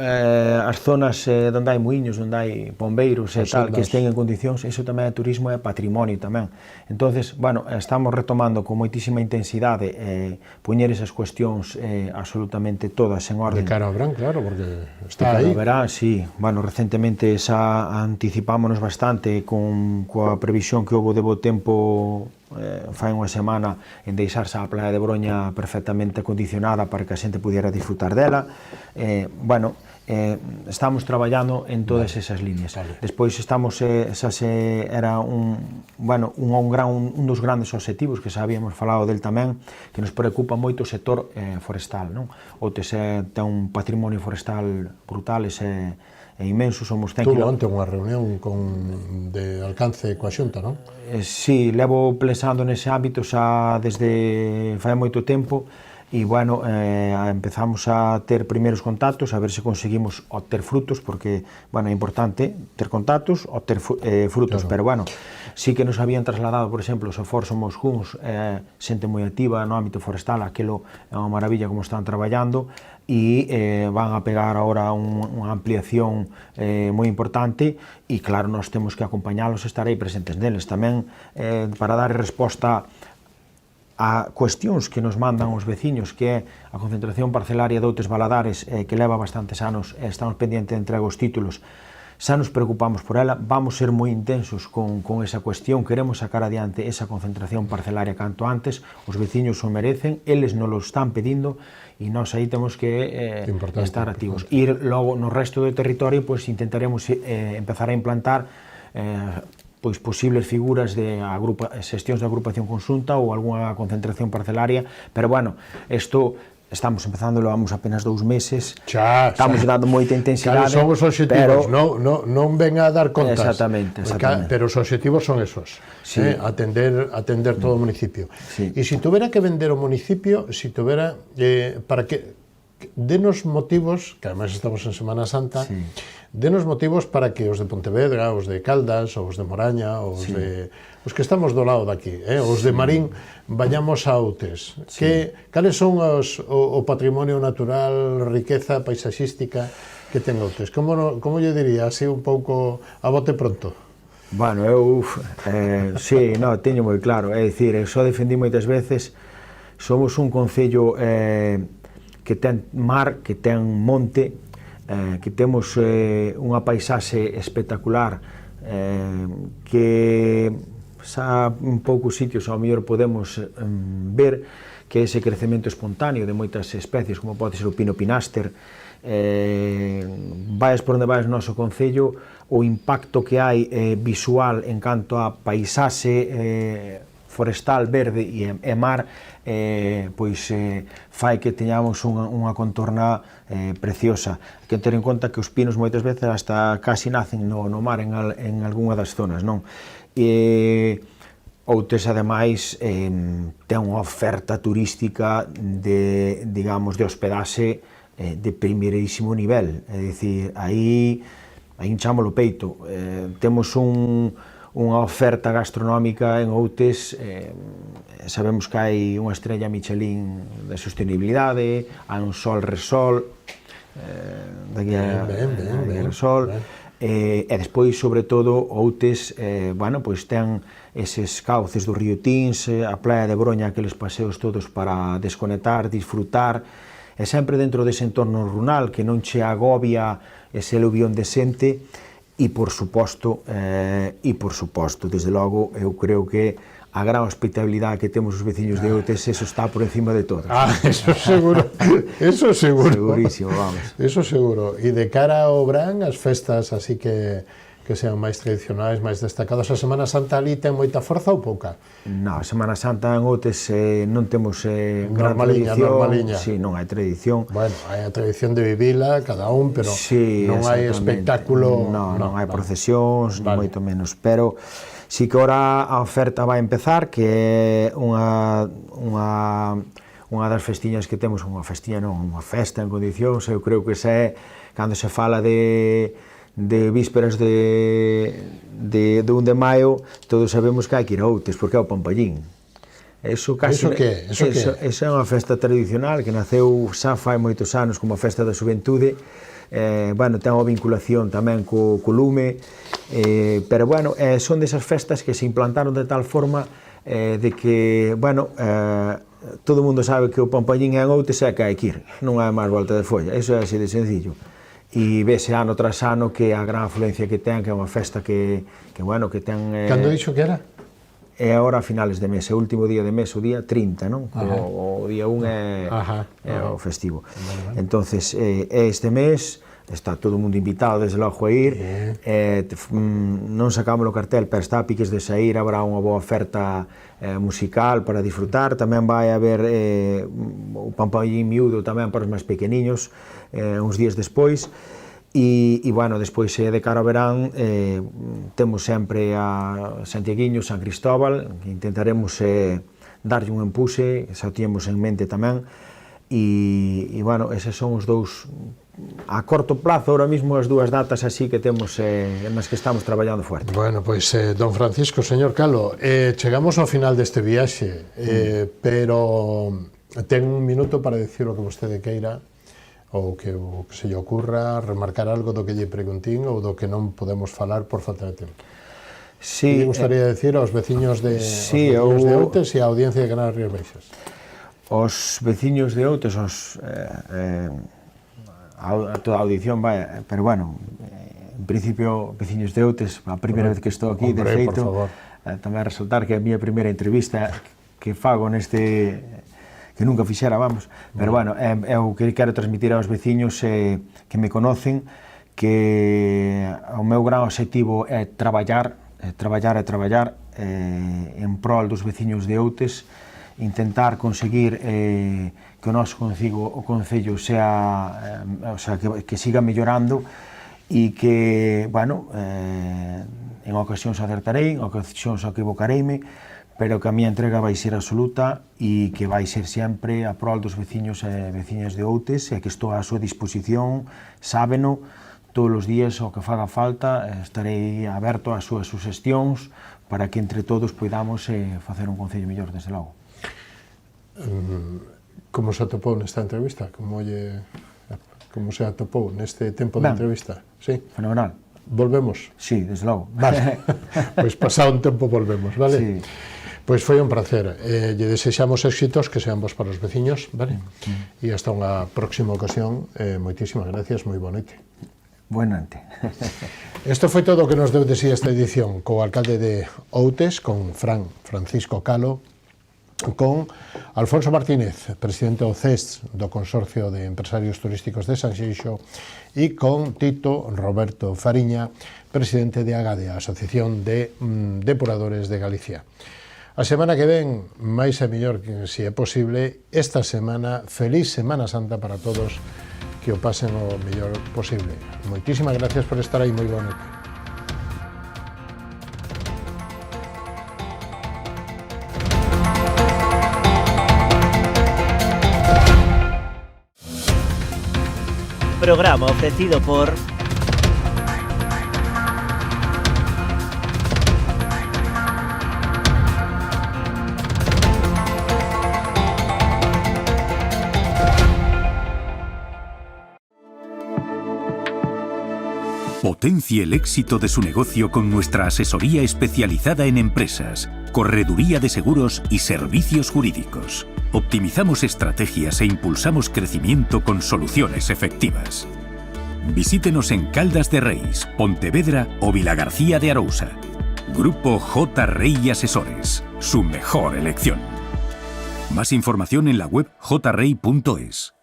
as zonas onde hai muiños, onde hai bombeiros e tal, que estén en condicións, eso tamén é turismo e patrimonio tamén. Entonces, bueno, estamos retomando con moitísima intensidade poñer esas cuestións absolutamente todas en orden. De cara ao verán, claro, porque está aí. De cara ao verán, sí. Bueno, recentemente xa anticipámonos bastante coa previsión que houve de bo tempo fai unha semana en deixarse a Praia de Broña perfectamente acondicionada para que a xente pudiera disfrutar dela. Bueno, estamos traballando en todas esas líneas. Despois estamos, era un dos grandes obxectivos que xa habíamos falado del tamén, que nos preocupa moito o sector forestal, non? Outes ten un patrimonio forestal brutal, é inmenso, somos 100 Tuvo onte unha reunión de alcance coa Xunta, non? Sí, levo pensando nese ámbito xa desde fai moito tempo e, bueno, empezamos a ter primeiros contactos, a ver se conseguimos obter frutos, porque, bueno, é importante ter contactos, obter frutos, claro. Pero, bueno, sí que nos habían trasladado, por exemplo, os esforzos moscuns, xente moi activa no ámbito forestal, aquilo é unha maravilla como están traballando, e van a pegar agora unha ampliación moi importante e, claro, nós temos que acompañálos e estar aí presentes neles tamén para dar resposta a cuestións que nos mandan os veciños, que é a concentración parcelaria de Outes Valadares, que leva bastantes anos, estamos pendientes de entrega os títulos. Xa nos preocupamos por ela, vamos ser moi intensos con esa cuestión, queremos sacar adiante esa concentración parcelaria canto antes, os veciños o merecen, eles nos lo están pedindo e nós aí temos que estar activos. E logo no resto do territorio pois intentaremos empezar a implantar pois posibles figuras de xestións de agrupación conxunta ou algunha concentración parcelaria, pero bueno, isto estamos empezando, levamos apenas 2 meses, estamos dando moita intensidade. Claro, son os obxectivos, non ven a dar contas. Exactamente. Pero os obxectivos son esos, sí. Atender todo o municipio. Sí. E se tuvera que vender o municipio, para que denos motivos, que además estamos en Semana Santa, sí. Denos motivos para que os de Pontevedra, os de Caldas, os de Moraña, os que estamos do lado daqui, os de Marín, vayamos a Outes. Sí. Cales son o patrimonio natural, riqueza paisaxística que ten Outes? Como lle diría, así un pouco a bote pronto? Bueno, eu, sí, teño moi claro, é dicir, eu só defendí moitas veces, somos un concello que ten mar, que ten monte, que temos unha paisaxe espectacular, que xa en poucos sitios ao mellor podemos ver que ese crecemento espontáneo de moitas especies, como pode ser o pino pinaster, vais por onde vais no noso concello, o impacto que hai visual en canto a paisaxe forestal, verde e mar, pois fai que teñamos unha contorna preciosa. Hai que ter en conta que os pinos moitas veces hasta casi nacen no mar en algunha das zonas, non? Outes, ademais, ten unha oferta turística de, digamos, de hospedaxe de primeirísimo nivel, é dicir, aí hinchámolo o peito. Temos unha oferta gastronómica en Outes, sabemos que hai unha estrella Michelin de sostenibilidade, hai un sol resol, daqui a resol, e despois, sobre todo, Outes, bueno, pois ten eses cauces do río Tins, a Praia de Broña, aqueles paseos todos para desconectar, disfrutar, e sempre dentro dese entorno rural que non che agobia ese aluvión de xente, e por suposto, desde logo, eu creo que a gran hospitalidade que temos os veciños de Outes, eso está por encima de todo. Eso seguro, eso seguro. Segurísimo, vamos. Eso seguro. E de cara ao verán, as festas así que sean máis tradicionais, máis destacadas, a Semana Santa ali ten moita forza ou pouca? Non, a Semana Santa en Outes non temos gran Normaliña, tradición. normaliña. Sí, non hai tradición. Bueno, hai a tradición de vivila, cada un, pero sí, non hai espectáculo... Non hai procesións, ni moito menos, pero sí que ora a oferta vai empezar, que é unha das festiñas que temos, unha festa en condicións, eu creo que é cando se fala de vísperas de 1 de maio, todos sabemos que hai que ir a Outes, porque é o Pampallín. Eso que é unha festa tradicional que naceu xa fai moitos anos como a festa da xuventude. Bueno, ten unha vinculación tamén co lume, pero bueno, son desas festas que se implantaron de tal forma de que, bueno, todo o mundo sabe que o Pampallín é en Outes e que hai que ir, non hai máis volta de folla, eso é así de sencillo. E vese ano tras ano que a gran afluencia que ten, que é unha festa que bueno, que ten... Cando dixo que era? É agora a finales de mes, é o último día de mes, o día 30, non? O día 1 é o festivo. Entonces, este mes está todo o mundo invitado desde logo a ir, non sacamos o cartel, pero está a piques de sair, habrá unha boa oferta musical para disfrutar, tamén vai haber o Pampallín miúdo tamén para os máis pequeniños, uns días despois, e bueno, despois de cara ao verán temos sempre a Santiaguiño, San Cristóbal, que intentaremos darlle un empuse, xa o tiemos en mente tamén, e bueno, eses son os dous a corto plazo, ahora mismo as dúas datas así que temos nas que estamos traballando fuerte. Bueno, pois, don Francisco, señor Calo, chegamos ao final deste viaxe, pero ten un minuto para decir o que vostede queira, ou que se lle ocurra, remarcar algo do que lle preguntín ou do que non podemos falar por falta de tempo. Sí, me gustaría decir aos veciños de Outes e a audiencia de Canal Rías Baixas. Os veciños de Outes, a toda a audición vai, pero bueno, en principio, veciños de Outes, a primeira vez que estou aquí, de feito, tamén resaltar que é a miña primeira entrevista que fago neste, que nunca fixera, vamos, pero bueno, eu que quero transmitir aos veciños que me conocen, que o meu gran objetivo é traballar en prol dos veciños de Outes, intentar conseguir que o noso concello sea, o sea, que siga mellorando e que, bueno, en ocasións acertarei, en ocasións equivocareime, pero que a miña entrega vai ser absoluta e que vai ser sempre a prol dos veciños e veciñas de Outes e que estou á súa disposición, sábeno, todos os días o que faga falta, estarei aberto ás súas suxestións para que entre todos poidamos facer un concello mellor, desde logo. Como se atopou nesta entrevista? Como se atopou neste tempo de entrevista? Sí? Fenomenal. Volvemos? Sí, desde logo. Vale, pois pasado un tempo volvemos, vale? Sí. Pois foi un placer, lle desexamos éxitos que sean vos para os veciños, vale? E hasta unha próxima ocasión, moitísimas gracias, moi boa noite. Boa noite. Isto foi todo o que nos deu de si esta edición, co alcalde de Outes, con Francisco Calo, con Alfonso Martínez, presidente do CES, do Consorcio de Empresarios Turísticos de Sanxenxo, e con Tito Roberto Fariña, presidente de AGADE, a Asociación de Depuradores de Galicia. A semana que ven, máis e mellor que se é posible, esta semana, feliz Semana Santa para todos, que o pasen o mellor posible. Moitísimas gracias por estar aí, moi boa noite. Programa ofrecido por Potencie el éxito de su negocio con nuestra asesoría especializada en empresas. correduría de seguros y servicios jurídicos. Optimizamos estrategias e impulsamos crecimiento con soluciones efectivas. Visítenos en Caldas de Reis, Pontevedra o Vilagarcía de Arousa. Grupo J. Rey Asesores, su mejor elección. Más información en la web jrey.es.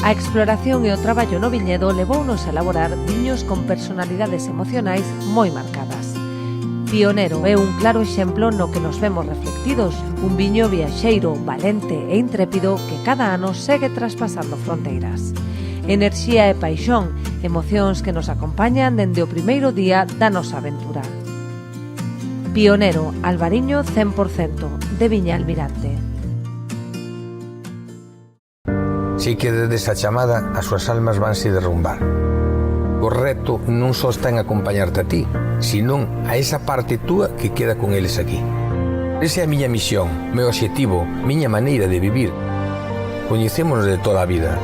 A exploración e o traballo no viñedo levounos a elaborar viños con personalidades emocionais moi marcadas. Pionero é un claro exemplo no que nos vemos reflectidos, un viño viaxeiro, valente e intrépido que cada ano segue traspasando fronteiras. Enerxía e paixón, emocións que nos acompañan dende o primeiro día da nosa aventura. Pionero, Albariño 100%, de Viña Almirante. Si que desde esa chamada as súas almas vanse derrumbar. O reto non só está en acompañarte a ti, senón a esa parte túa que queda con eles aquí. Esa é a miña misión, meu obxectivo, miña maneira de vivir. Coñecémonos de toda a vida.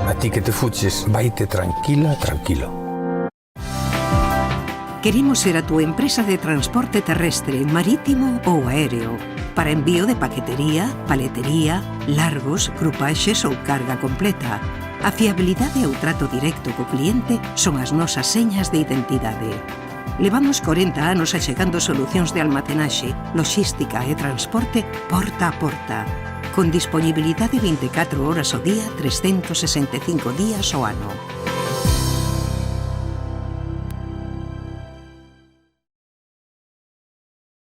A ti que te fuches, vaite tranquila, tranquilo. Queremos ser a tu empresa de transporte terrestre, marítimo ou aéreo, para envío de paquetería, paletería, largos, crupaxes ou carga completa. A fiabilidade e o trato directo co cliente son as nosas señas de identidade. Levamos 40 anos achegando solucións de almacenaxe, logística e transporte porta a porta, con disponibilidade 24 horas ao día, 365 días ao ano.